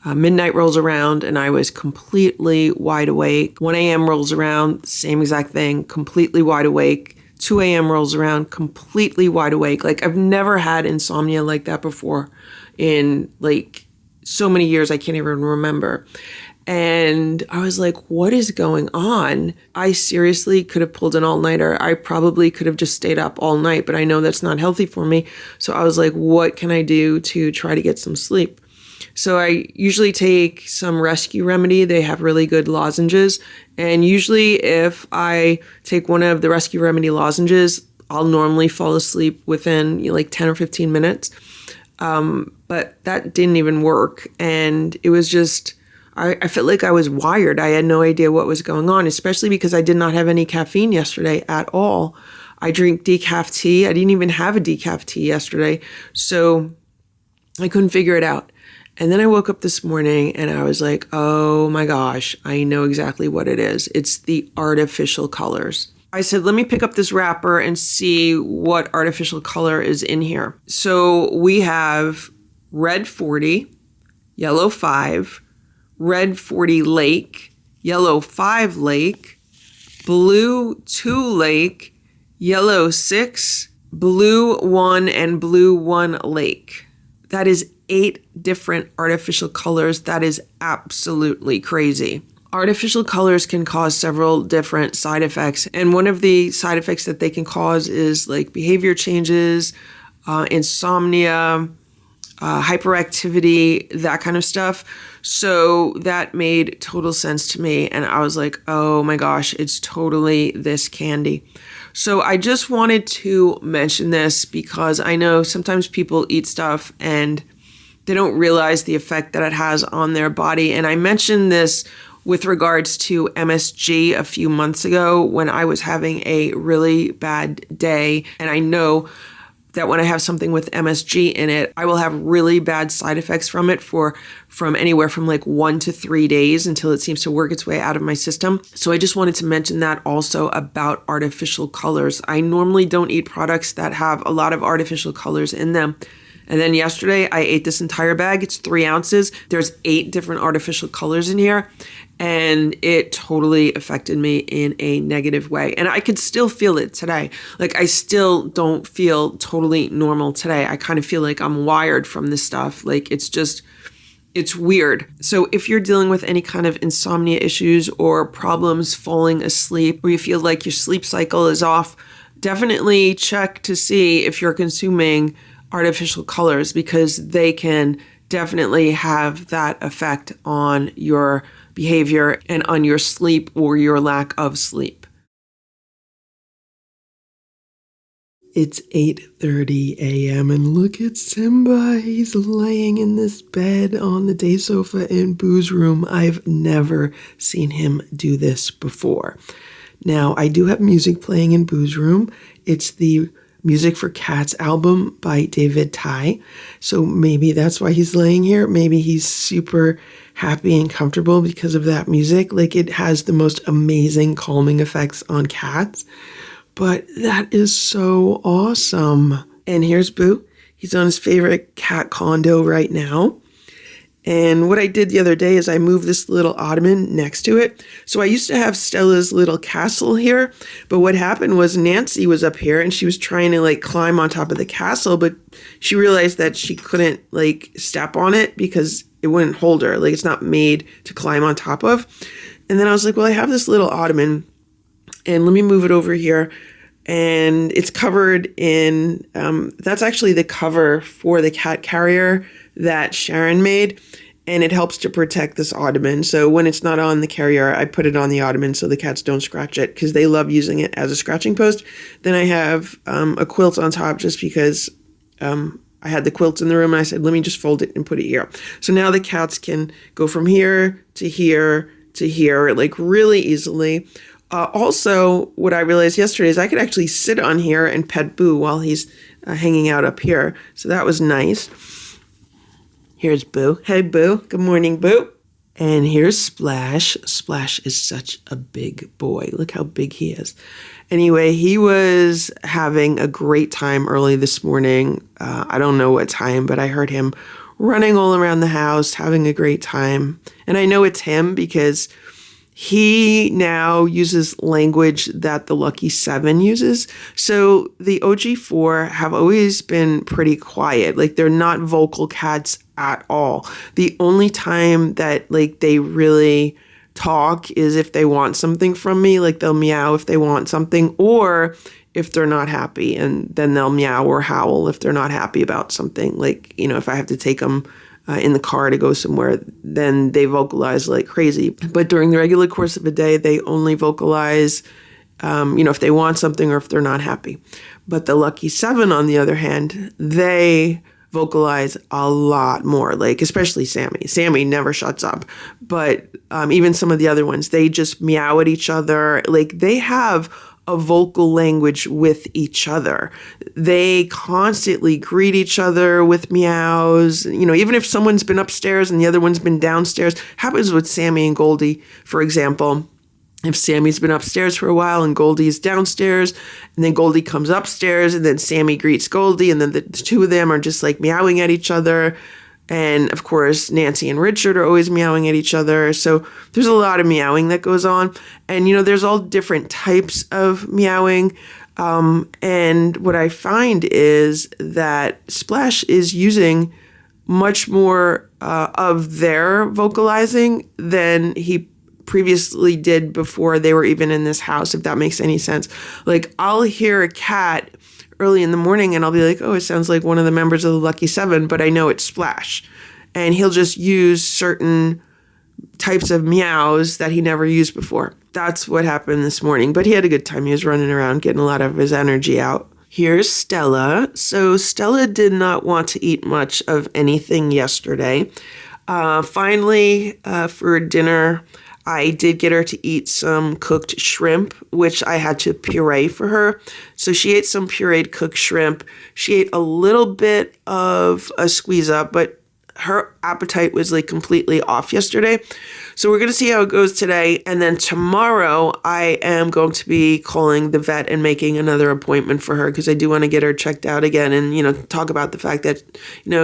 Midnight rolls around and I was completely wide awake. 1 a.m. rolls around, same exact thing, completely wide awake. 2 a.m. rolls around, completely wide awake. Like I've never had insomnia like that before in like so many years I can't even remember. And I was like, what is going on? I seriously could have pulled an all-nighter. I probably could have just stayed up all night, but I know that's not healthy for me. So I was like, what can I do to try to get some sleep? So I usually take some Rescue Remedy. They have really good lozenges. And usually if I take one of the Rescue Remedy lozenges, I'll normally fall asleep within like 10 or 15 minutes. But that didn't even work. And it was just, I felt like I was wired. I had no idea what was going on, especially because I did not have any caffeine yesterday at all. I drink decaf tea. I didn't even have a decaf tea yesterday. So I couldn't figure it out. And then I woke up this morning and I was like, oh my gosh, I know exactly what it is. It's the artificial colors. I said, let me pick up this wrapper and see what artificial color is in here. So we have red 40, yellow 5, red 40 lake, yellow 5 lake, blue 2 lake, yellow 6, blue 1, and blue 1 lake. That is 8 different artificial colors. That is absolutely crazy. Artificial colors can cause several different side effects. And one of the side effects that they can cause is like behavior changes, insomnia, hyperactivity, that kind of stuff. So that made total sense to me. And I was like, oh my gosh, it's totally this candy. So I just wanted to mention this because I know sometimes people eat stuff and they don't realize the effect that it has on their body. And I mentioned this with regards to MSG a few months ago when I was having a really bad day. And I know that when I have something with MSG in it, I will have really bad side effects from it from anywhere from like 1 to 3 days until it seems to work its way out of my system. So I just wanted to mention that also about artificial colors. I normally don't eat products that have a lot of artificial colors in them. And then yesterday I ate this entire bag. It's 3 ounces. There's 8 different artificial colors in here. And it totally affected me in a negative way. And I could still feel it today. Like I still don't feel totally normal today. I kind of feel like I'm wired from this stuff. Like it's weird. So if you're dealing with any kind of insomnia issues or problems falling asleep, or you feel like your sleep cycle is off, definitely check to see if you're consuming artificial colors because they can definitely have that effect on your behavior and on your sleep or your lack of sleep. It's 8:30 a.m. and look at Simba. He's laying in this bed on the day sofa in Boo's room. I've never seen him do this before. Now, I do have music playing in Boo's room. It's the Music for Cats album by David Ty. So maybe that's why he's laying here. Maybe he's super happy and comfortable because of that music. Like it has the most amazing calming effects on cats. But that is so awesome. And here's Boo. He's on his favorite cat condo right now. And what I did the other day is I moved this little ottoman next to it. So I used to have Stella's little castle here. But what happened was Nancy was up here and she was trying to like climb on top of the castle. But she realized that she couldn't like step on it because it wouldn't hold her. Like it's not made to climb on top of. And then I was like, well, I have this little ottoman and let me move it over here. And it's covered in, that's actually the cover for the cat carrier that Sharon made, and it helps to protect this ottoman. So when it's not on the carrier, I put it on the ottoman so the cats don't scratch it because they love using it as a scratching post. Then I have a quilt on top just because I I had the quilt in the room and I said, let me just fold it and put it here. So now the cats can go from here to here to here, like really easily. Also, what I realized yesterday is I could actually sit on here and pet Boo while he's hanging out up here. So that was nice. Here's Boo. Hey, Boo. Good morning, Boo. And here's Splash. Splash is such a big boy. Look how big he is. Anyway, he was having a great time early this morning. I don't know what time, but I heard him running all around the house, having a great time. And I know it's him because he now uses language that the Lucky 7 uses. So the OG4 have always been pretty quiet. Like, they're not vocal cats at all. The only time that like they really talk is if they want something from me. Like, they'll meow if they want something, or if they're not happy, and then they'll meow or howl if they're not happy about something. Like, you know, if I have to take them in the car to go somewhere, then they vocalize like crazy. But during the regular course of a day, they only vocalize, if they want something or if they're not happy. But the Lucky 7, on the other hand, they vocalize a lot more, like especially Sammy. Sammy never shuts up. But even some of the other ones, they just meow at each other. Like, they have a vocal language with each other. They constantly greet each other with meows. You know, even if someone's been upstairs and the other one's been downstairs. Happens with Sammy and Goldie, for example. If Sammy's been upstairs for a while and Goldie's downstairs, and then Goldie comes upstairs, and then Sammy greets Goldie, and then the two of them are just like meowing at each other. And of course, Nancy and Richard are always meowing at each other. So there's a lot of meowing that goes on. And, there's all different types of meowing. And what I find is that Splash is using much more of their vocalizing than he previously did before they were even in this house, if that makes any sense. Like, I'll hear a cat early in the morning and I'll be like, oh, it sounds like one of the members of the Lucky 7, but I know it's Splash. And he'll just use certain types of meows that he never used before. That's what happened this morning. But he had a good time. He was running around, getting a lot of his energy out. Here's Stella. So Stella did not want to eat much of anything yesterday. Finally, for dinner, I did get her to eat some cooked shrimp, which I had to puree for her. So she ate some pureed cooked shrimp. She ate a little bit of a squeeze up, but her appetite was like completely off yesterday. So we're going to see how it goes today. And then tomorrow I am going to be calling the vet and making another appointment for her because I do want to get her checked out again and, talk about the fact that,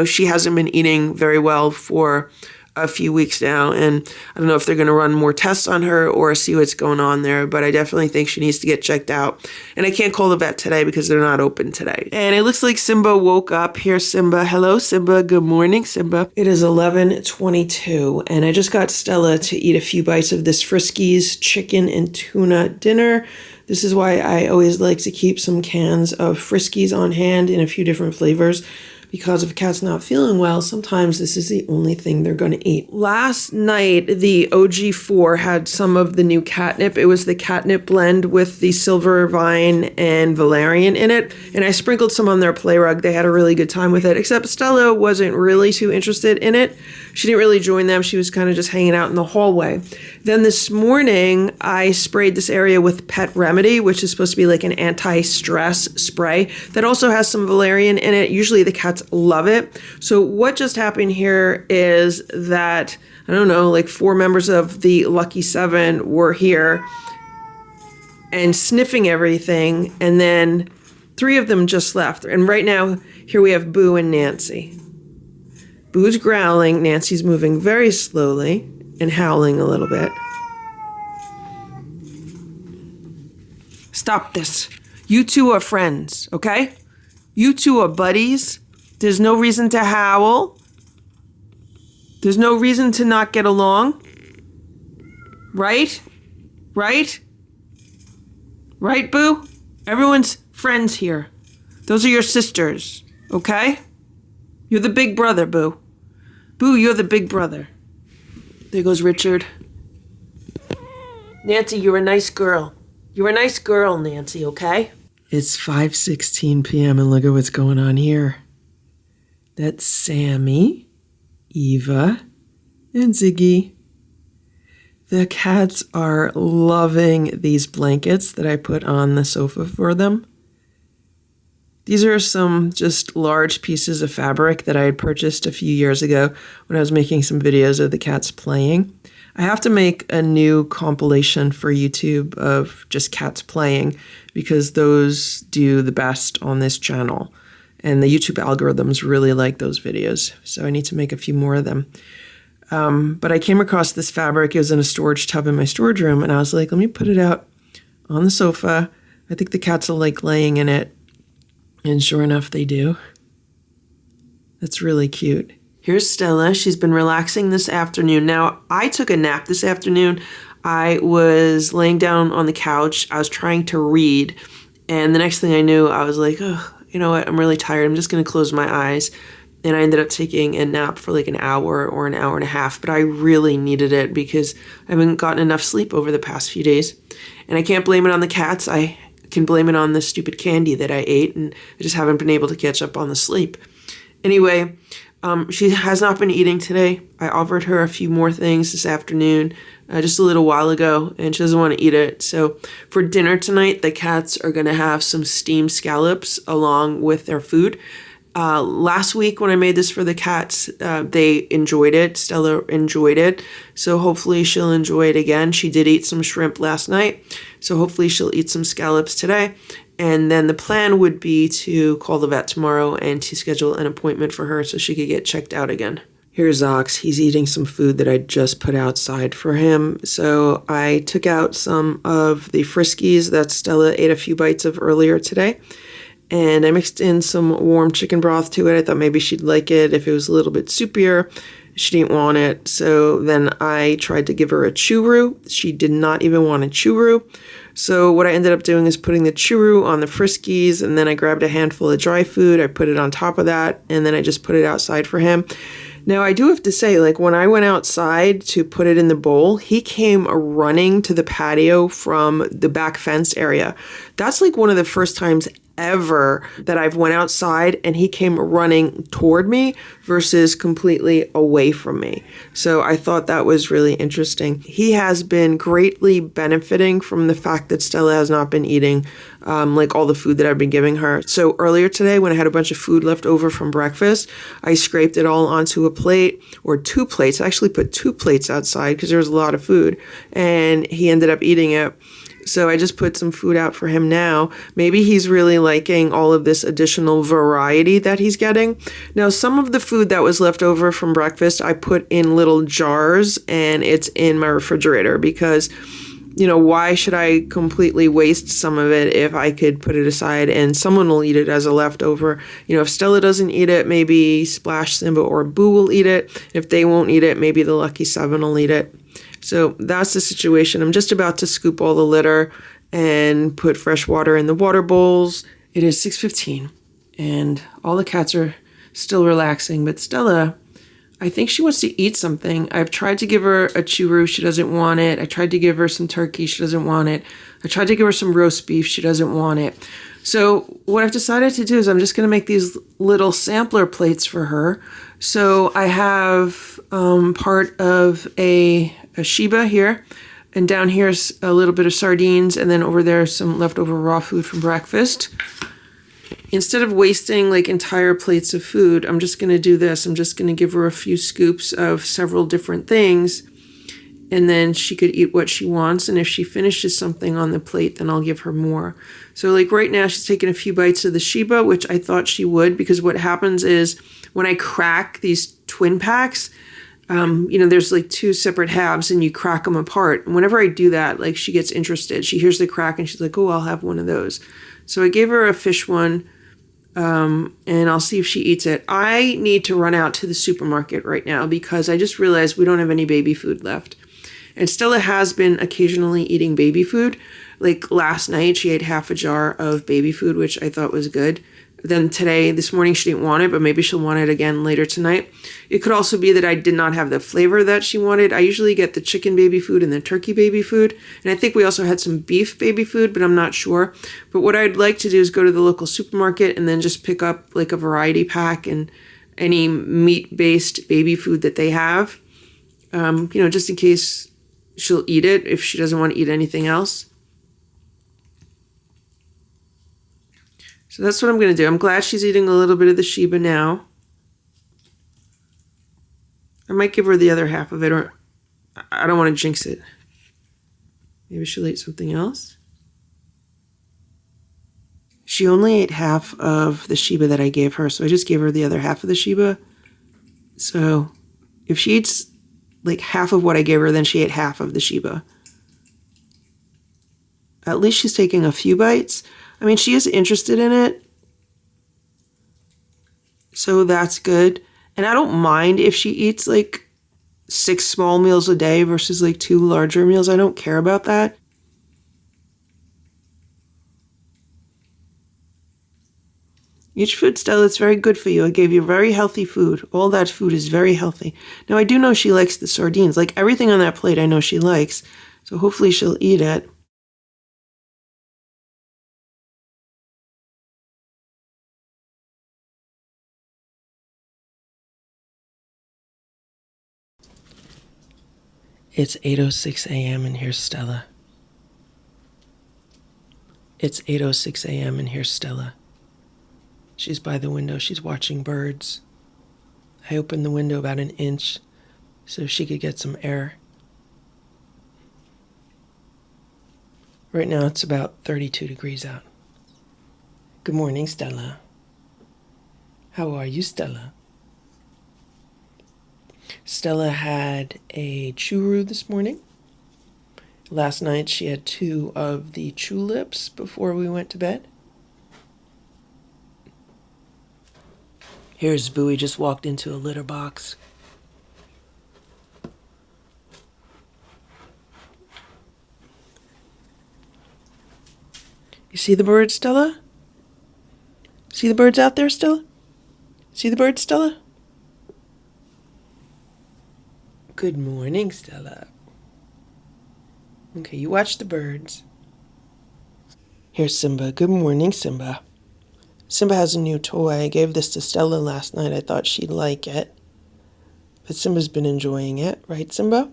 she hasn't been eating very well for a few weeks now, and I don't know if they're going to run more tests on her or see what's going on there, but I definitely think she needs to get checked out. And I can't call the vet today because they're not open today. And it looks like Simba woke up. Here's Simba. Hello, Simba. Good morning, Simba. It is 11:22, and I just got Stella to eat a few bites of this Friskies chicken and tuna dinner. This is why I always like to keep some cans of Friskies on hand in a few different flavors. Because if a cat's not feeling well, sometimes this is the only thing they're going to eat. Last night, the OG4 had some of the new catnip. It was the catnip blend with the silver vine and valerian in it. And I sprinkled some on their play rug. They had a really good time with it, except Stella wasn't really too interested in it. She didn't really join them. She was kind of just hanging out in the hallway. Then this morning, I sprayed this area with Pet Remedy, which is supposed to be like an anti-stress spray that also has some valerian in it. Usually the cats love it. So what just happened here is that, I don't know, like 4 members of the Lucky 7 were here and sniffing everything, and then 3 of them just left. And right now, here we have Boo and Nancy. Boo's growling, Nancy's moving very slowly and howling a little bit. Stop this. You two are friends, okay? You two are buddies. There's no reason to howl. There's no reason to not get along. Right? Right? Right, Boo? Everyone's friends here. Those are your sisters, okay? You're the big brother, Boo. Boo, you're the big brother. There goes Richard. Nancy, you're a nice girl. You're a nice girl, Nancy, okay? It's 5:16 p.m. and look at what's going on here. That's Sammy, Eva, and Ziggy. The cats are loving these blankets that I put on the sofa for them. These are some just large pieces of fabric that I had purchased a few years ago when I was making some videos of the cats playing. I have to make a new compilation for YouTube of just cats playing because those do the best on this channel. And the YouTube algorithms really like those videos. So I need to make a few more of them. But I came across this fabric. It was in a storage tub in my storage room. And I was like, let me put it out on the sofa. I think the cats will like laying in it. And sure enough, they do. That's really cute. Here's Stella. She's been relaxing this afternoon. Now, I took a nap this afternoon. I was laying down on the couch. I was trying to read. And the next thing I knew, I was like, oh, you know what? I'm really tired. I'm just going to close my eyes. And I ended up taking a nap for like an hour or an hour and a half. But I really needed it because I haven't gotten enough sleep over the past few days. And I can't blame it on the cats. I can blame it on the stupid candy that I ate. And I just haven't been able to catch up on the sleep. Anyway, she has not been eating today. I offered her a few more things this afternoon, just a little while ago, and she doesn't want to eat it. So for dinner tonight, the cats are going to have some steamed scallops along with their food. Last week when I made this for the cats, they enjoyed it. Stella enjoyed it. So hopefully she'll enjoy it again. She did eat some shrimp last night. So hopefully she'll eat some scallops today. And then the plan would be to call the vet tomorrow and to schedule an appointment for her so she could get checked out again. Here's Ox. He's eating some food that I just put outside for him. So I took out some of the Friskies that Stella ate a few bites of earlier today. And I mixed in some warm chicken broth to it. I thought maybe she'd like it if it was a little bit soupier. She didn't want it. So then I tried to give her a churu. She did not even want a churu. So what I ended up doing is putting the churu on the Friskies, and then I grabbed a handful of dry food. I put it on top of that, and then I just put it outside for him. Now, I do have to say, like, when I went outside to put it in the bowl, he came running to the patio from the back fence area. That's like one of the first times ever that I've went outside and he came running toward me versus completely away from me. So I thought that was really interesting. He has been greatly benefiting from the fact that Stella has not been eating like all the food that I've been giving her. So earlier today when I had a bunch of food left over from breakfast, I scraped it all onto a plate or 2 plates. I actually put 2 plates outside because there was a lot of food and he ended up eating it. So I just put some food out for him now. Maybe he's really liking all of this additional variety that he's getting. Now, some of the food that was left over from breakfast, I put in little jars and it's in my refrigerator because, you know, why should I completely waste some of it if I could put it aside and someone will eat it as a leftover? You know, if Stella doesn't eat it, maybe Splash, Simba, or Boo will eat it. If they won't eat it, maybe the Lucky 7 will eat it. So that's the situation. I'm just about to scoop all the litter and put fresh water in the water bowls. It is 6:15 and all the cats are still relaxing, but Stella, I think she wants to eat something. I've tried to give her a churu. She doesn't want it. I tried to give her some turkey. She doesn't want it. I tried to give her some roast beef. She doesn't want it. So what I've decided to do is I'm just going to make these little sampler plates for her. So I have part of a Sheba here, and down here's a little bit of sardines, and then over there some leftover raw food from breakfast. Instead of wasting like entire plates of food, I'm just going to do this. I'm just going to give her a few scoops of several different things, and then she could eat what she wants, and if she finishes something on the plate, then I'll give her more. So like right now, she's taking a few bites of the Sheba, which I thought she would, because what happens is when I crack these twin packs, you know, there's like 2 separate halves and you crack them apart. And whenever I do that, like she gets interested. She hears the crack and she's like, oh, I'll have one of those. So I gave her a fish one, and I'll see if she eats it. I need to run out to the supermarket right now because I just realized we don't have any baby food left. And Stella has been occasionally eating baby food. Like last night, she ate half a jar of baby food, which I thought was good. Then this morning, she didn't want it, but maybe she'll want it again later tonight. It could also be that I did not have the flavor that she wanted. I usually get the chicken baby food and the turkey baby food. And I think we also had some beef baby food, but I'm not sure. But what I'd like to do is go to the local supermarket and then just pick up like a variety pack and any meat-based baby food that they have, just in case she'll eat it if she doesn't want to eat anything else. So that's what I'm going to do. I'm glad she's eating a little bit of the Sheba now. I might give her the other half of it, or I don't want to jinx it. Maybe she'll eat something else. She only ate half of the Sheba that I gave her, so I just gave her the other half of the Sheba. So if she eats like half of what I gave her, then she ate half of the Sheba. At least she's taking a few bites. I mean, she is interested in it, so that's good. And I don't mind if she eats like 6 small meals a day versus like 2 larger meals. I don't care about that. Each food, Stella, it's very good for you. I gave you very healthy food. All that food is very healthy. Now, I do know she likes the sardines. Like everything on that plate, I know she likes. So hopefully she'll eat it. It's 8:06 a.m. and here's Stella. It's 8:06 a.m. and here's Stella. She's by the window. She's watching birds. I opened the window about an inch so she could get some air. Right now it's about 32 degrees out. Good morning, Stella. How are you, Stella? Stella had a churu this morning. Last night she had 2 of the tulips before we went to bed. Here's Boo. He just walked into a litter box. You see the birds, Stella? See the birds out there, Stella? See the birds, Stella? Good morning, Stella. Okay, you watch the birds. Here's Simba. Good morning, Simba. Simba has a new toy. I gave this to Stella last night. I thought she'd like it. But Simba's been enjoying it. Right, Simba?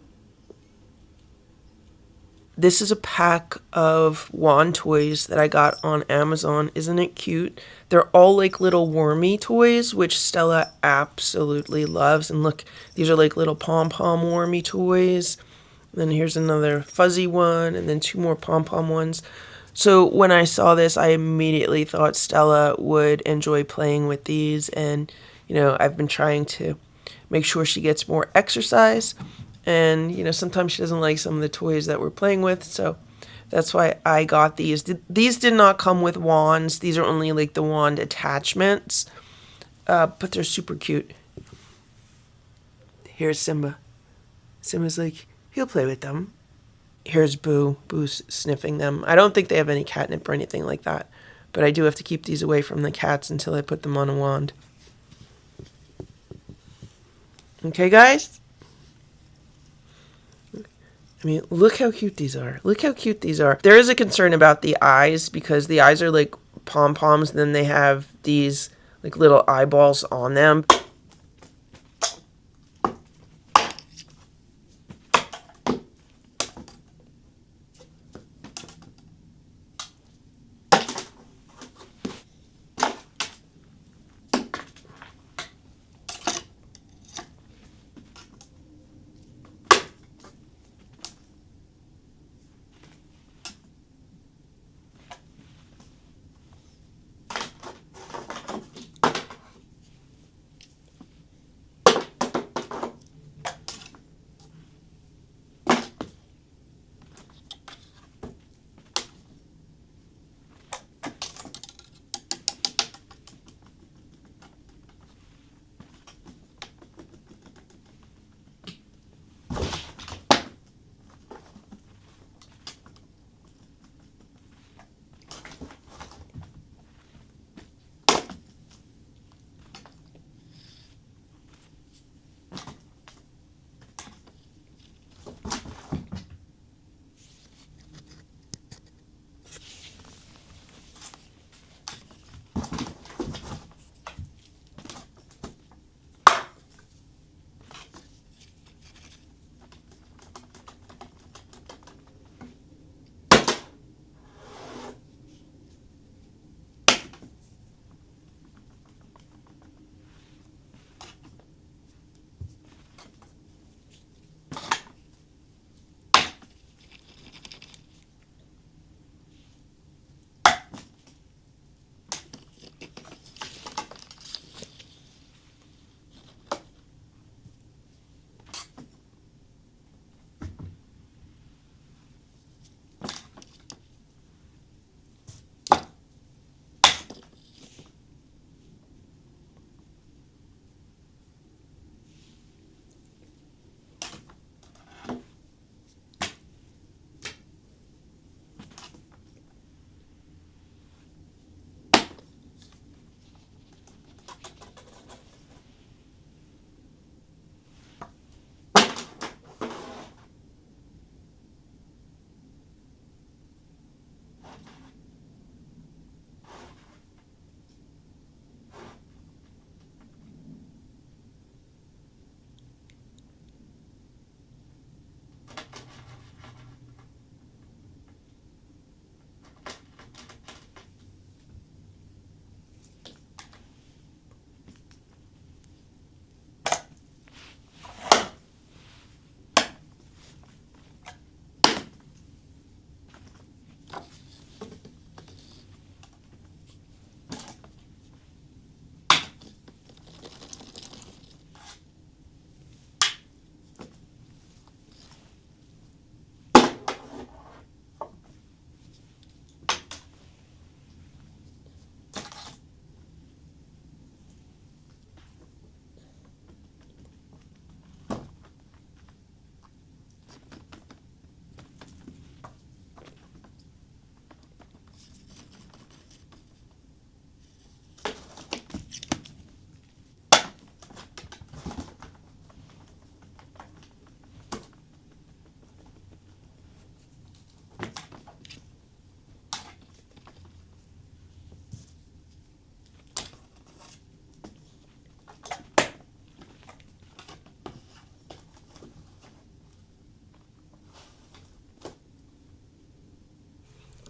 This is a pack of wand toys that I got on Amazon. Isn't it cute? They're all like little wormy toys, which Stella absolutely loves. And look, these are like little pom-pom wormy toys. And then here's another fuzzy one, and then 2 more pom-pom ones. So when I saw this, I immediately thought Stella would enjoy playing with these. And, I've been trying to make sure she gets more exercise. And, sometimes she doesn't like some of the toys that we're playing with. So that's why I got these. These did not come with wands. These are only like the wand attachments. But they're super cute. Here's Simba. Simba's like, he'll play with them. Here's Boo. Boo's sniffing them. I don't think they have any catnip or anything like that. But I do have to keep these away from the cats until I put them on a wand. Okay, guys? I mean, look how cute these are. Look how cute these are. There is a concern about the eyes because the eyes are like pom-poms. And then they have these like little eyeballs on them.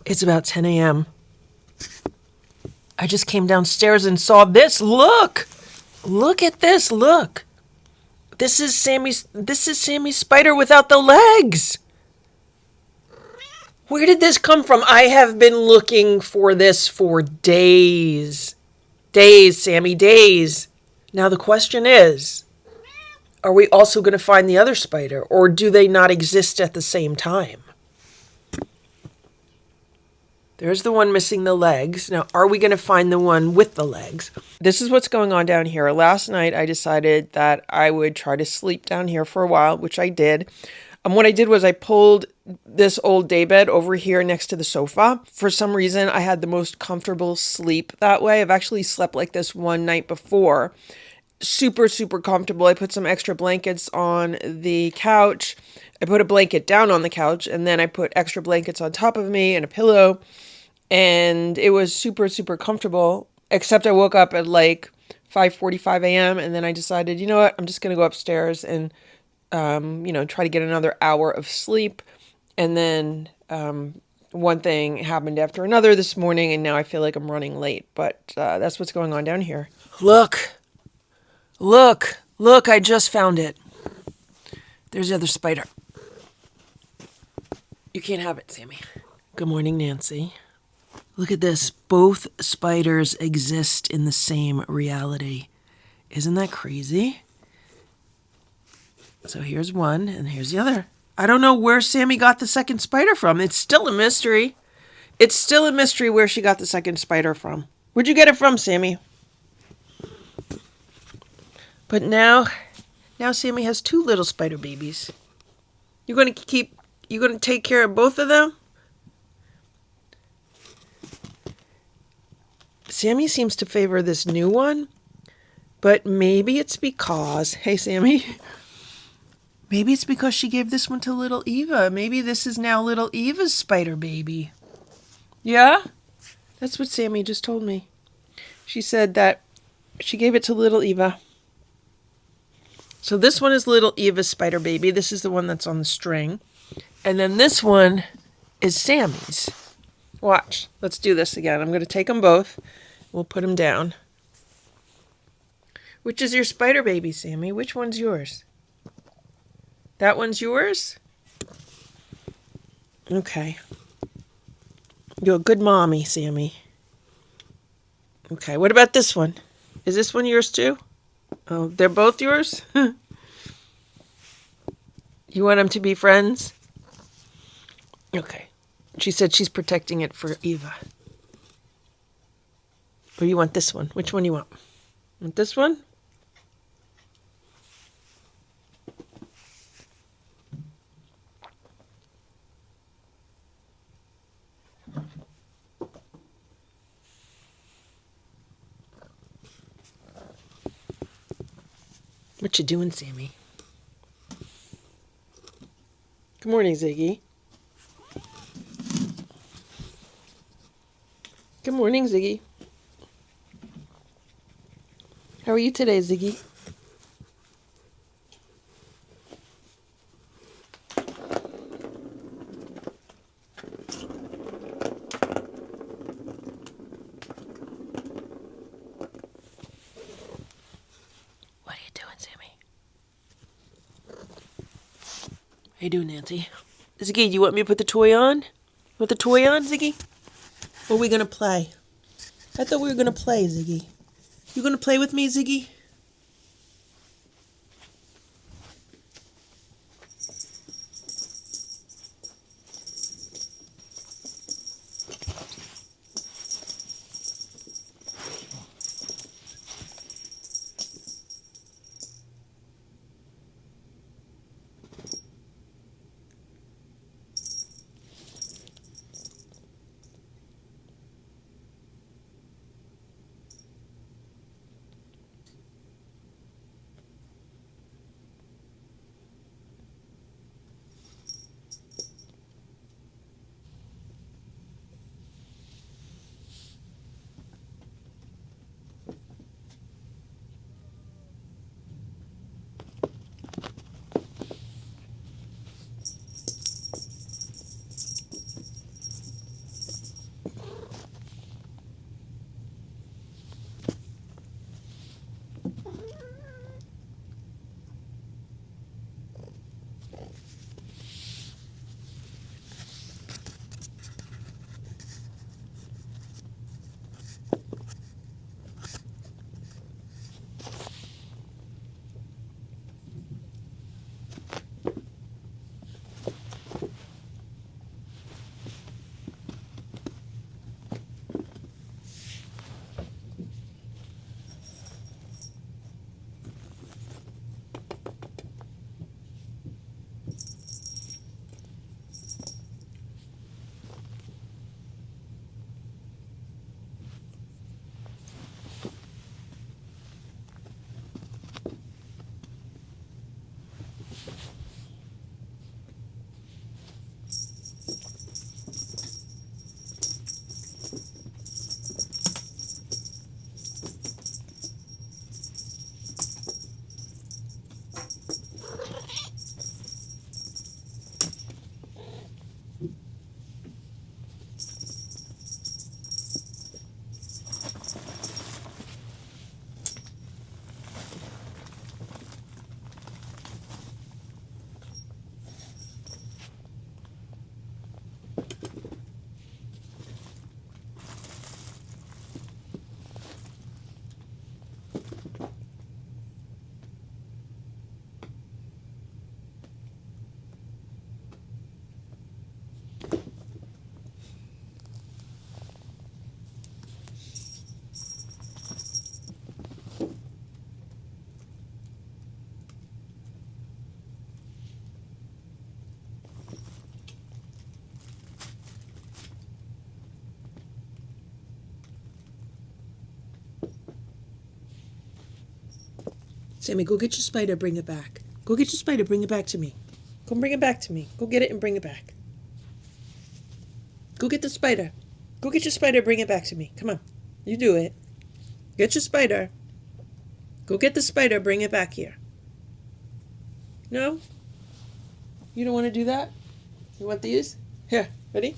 It's about 10 a.m. I just came downstairs and saw this. Look! Look at this. Look. This is Sammy's spider without the legs. Where did this come from? I have been looking for this for days. Days, Sammy, days. Now the question is, are we also going to find the other spider, or do they not exist at the same time? There's the one missing the legs. Now, are we going to find the one with the legs? This is what's going on down here. Last night, I decided that I would try to sleep down here for a while, which I did. What I did was I pulled this old daybed over here next to the sofa. For some reason, I had the most comfortable sleep that way. I've actually slept like this one night before. Super, super comfortable. I put some extra blankets on the couch. I put a blanket down on the couch, and then I put extra blankets on top of me and a pillow. And it was super, super comfortable, except I woke up at like 5:45 a.m. And then I decided, you know what, I'm just going to go upstairs and try to get another hour of sleep. And then one thing happened after another this morning, and now I feel like I'm running late. But that's what's going on down here. Look, I just found it. There's the other spider. You can't have it, Sammy. Good morning, Nancy. Look at this. Both spiders exist in the same reality. Isn't that crazy? So here's one, and here's the other. I don't know where Sammy got the second spider from. It's still a mystery. It's still a mystery where she got the second spider from. Where'd you get it from, Sammy? But now Sammy has two little spider babies. You gonna take care of both of them? Sammy seems to favor this new one, but maybe it's because, hey Sammy, maybe it's because she gave this one to little Eva. Maybe this is now little Eva's spider baby. Yeah? That's what Sammy just told me. She said that she gave it to little Eva. So this one is little Eva's spider baby. This is the one that's on the string. And then this one is Sammy's. Watch. Let's do this again. I'm going to take them both. We'll put them down. Which is your spider baby, Sammy? Which one's yours? That one's yours? Okay. You're a good mommy, Sammy. Okay, what about this one? Is this one yours too? Oh, they're both yours? You want them to be friends? Okay. She said she's protecting it for Eva. Or you want this one? Which one do you want? Want this one? What you doing, Sammy? Good morning, Ziggy. Good morning, Ziggy. How are you today, Ziggy? What are you doing, Sammy? How you doing, Nancy? Ziggy, do you want me to put the toy on? Want the toy on, Ziggy? Or are we going to play? I thought we were going to play, Ziggy. You going to play with me, Ziggy? Sammy, go get your spider, bring it back. Go get your spider, bring it back to me. Go bring it back to me. Go get it and bring it back. Go get the spider. Go get your spider, bring it back to me. Come on. You do it. Get your spider. Go get the spider, bring it back here. No? You don't want to do that? You want these? Here, ready?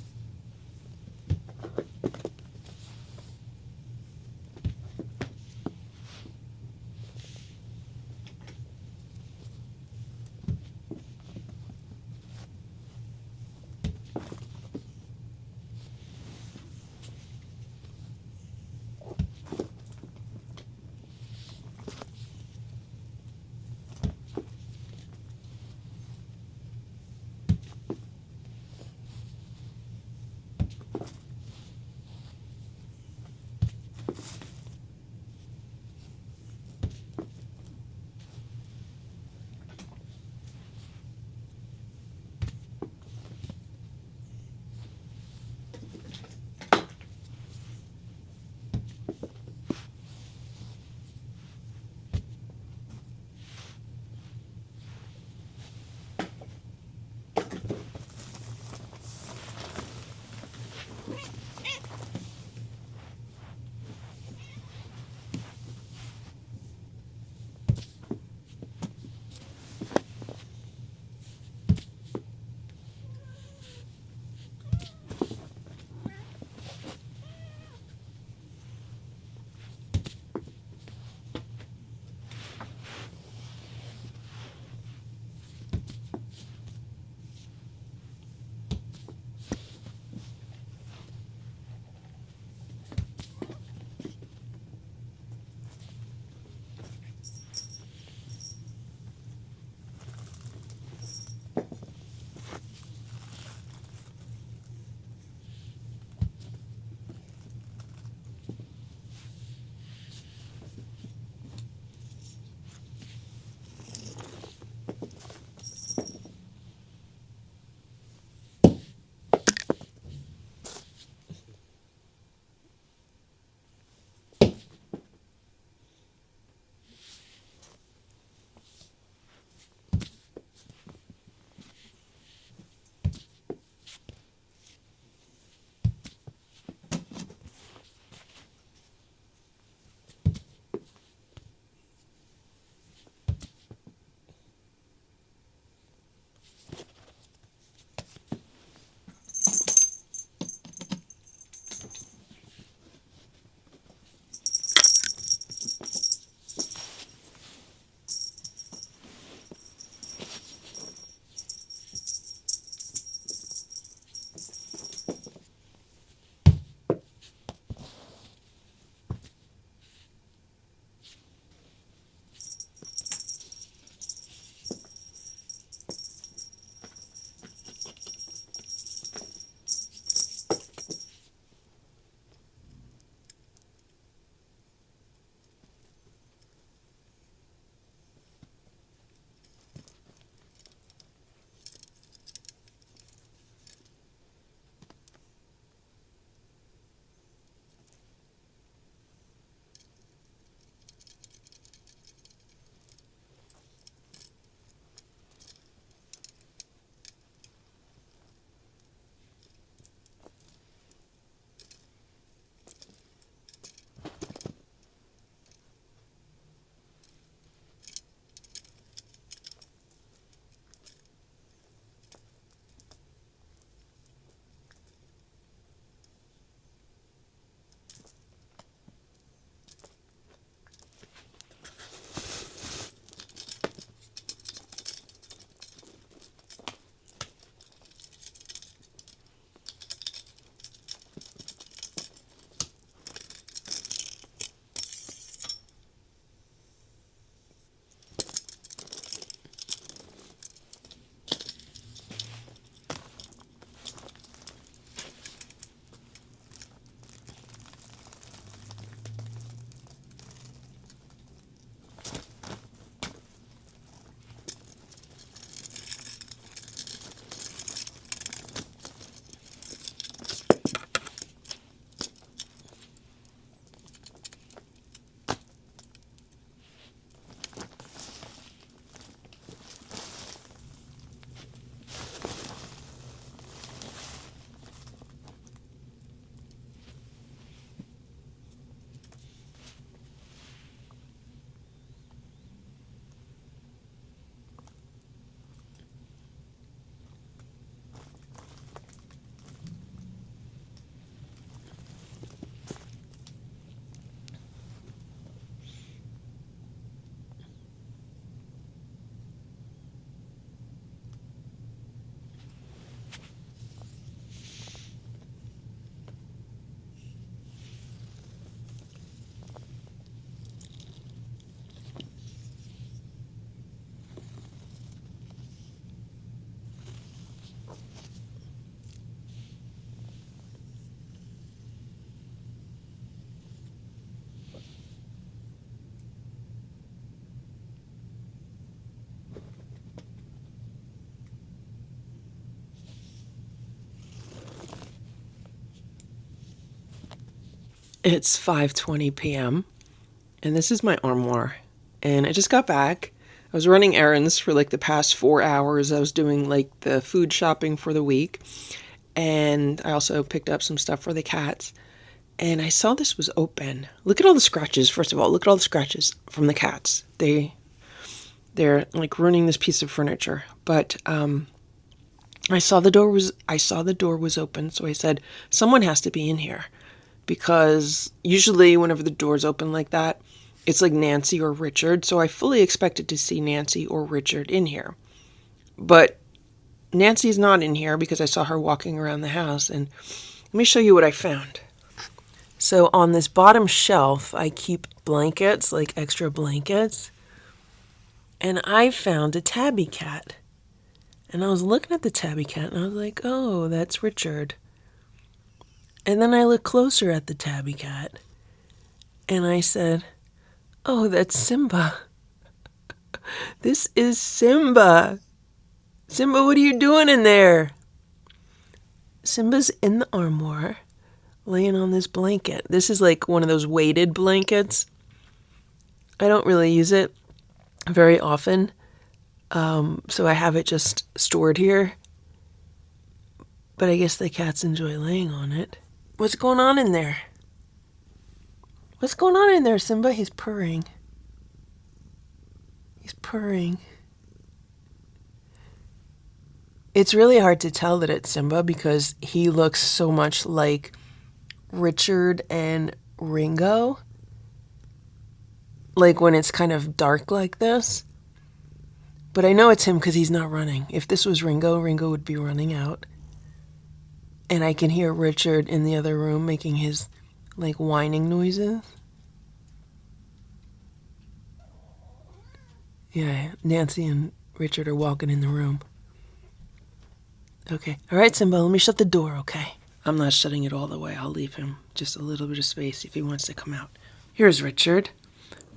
It's 5:20 p.m. and this is my armoire. And I just got back. I was running errands for like the past 4 hours. I was doing like the food shopping for the week. And I also picked up some stuff for the cats. And I saw this was open. Look at all the scratches. First of all, look at all the scratches from the cats. They're like ruining this piece of furniture. But I saw the door was open, so I said someone has to be in here, because usually whenever the door's open like that, it's like Nancy or Richard. So I fully expected to see Nancy or Richard in here. But Nancy's not in here because I saw her walking around the house. And let me show you what I found. So on this bottom shelf, I keep blankets, like extra blankets. And I found a tabby cat. And I was looking at the tabby cat and I was like, oh, that's Richard. And then I looked closer at the tabby cat and I said, oh, that's Simba. This is Simba. Simba, what are you doing in there? Simba's in the armoire, laying on this blanket. This is like one of those weighted blankets. I don't really use it very often, so I have it just stored here. But I guess the cats enjoy laying on it. What's going on in there? What's going on in there, Simba? He's purring. He's purring. It's really hard to tell that it's Simba because he looks so much like Richard and Ringo. Like when it's kind of dark like this. But I know it's him because he's not running. If this was Ringo, Ringo would be running out. And I can hear Richard in the other room making his, like, whining noises. Yeah, Nancy and Richard are walking in the room. Okay. All right, Simba, let me shut the door, okay? I'm not shutting it all the way. I'll leave him just a little bit of space if he wants to come out. Here's Richard.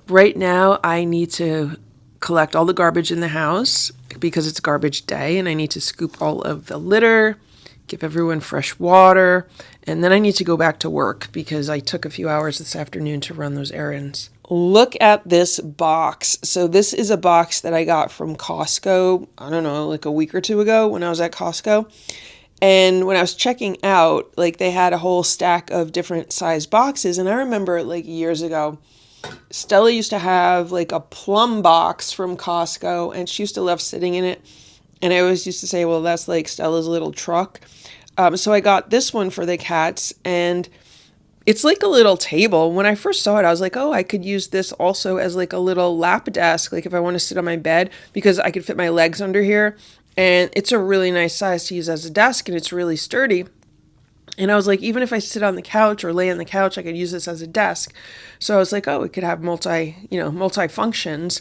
Right now, I need to collect all the garbage in the house because it's garbage day, and I need to scoop all of the litter, give everyone fresh water, and then I need to go back to work because I took a few hours this afternoon to run those errands. Look at this box. So this is a box that I got from Costco, I don't know, like a week or two ago when I was at Costco. And when I was checking out, like they had a whole stack of different size boxes. And I remember like years ago, Stella used to have like a plum box from Costco and she used to love sitting in it. And I always used to say, well, that's like Stella's little truck. So I got this one for the cats, and it's like a little table. When I first saw it, I was like, oh, I could use this also as like a little lap desk, like if I want to sit on my bed, because I could fit my legs under here. And it's a really nice size to use as a desk, and it's really sturdy. And I was like, even if I sit on the couch or lay on the couch, I could use this as a desk. So I was like, oh, it could have multi functions.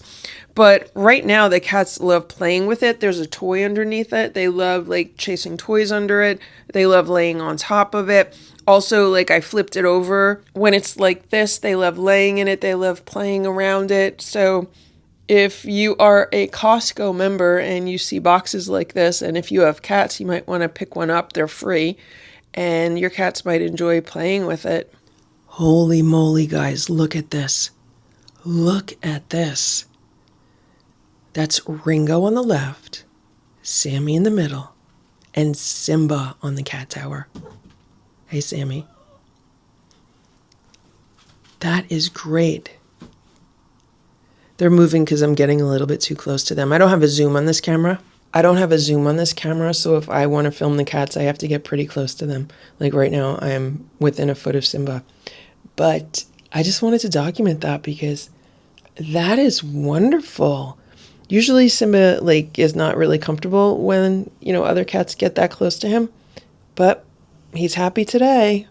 But right now the cats love playing with it. There's a toy underneath it. They love like chasing toys under it. They love laying on top of it. Also, like I flipped it over. When it's like this, they love laying in it. They love playing around it. So if you are a Costco member and you see boxes like this, and if you have cats, you might want to pick one up. They're free. And your cats might enjoy playing with it. Holy moly, guys, look at this. Look at this. That's Ringo on the left, Sammy in the middle, and Simba on the cat tower. Hey, Sammy. That is great. They're moving because I'm getting a little bit too close to them. I don't have a zoom on this camera. So if I want to film the cats, I have to get pretty close to them. Like right now, I am within a foot of Simba. But I just wanted to document that because that is wonderful. Usually Simba like is not really comfortable when, other cats get that close to him. But he's happy today.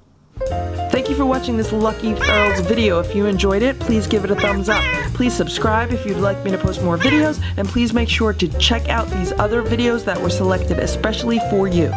Thank you for watching this Lucky Ferals video. If you enjoyed it, please give it a thumbs up. Please subscribe if you'd like me to post more videos, and please make sure to check out these other videos that were selected especially for you.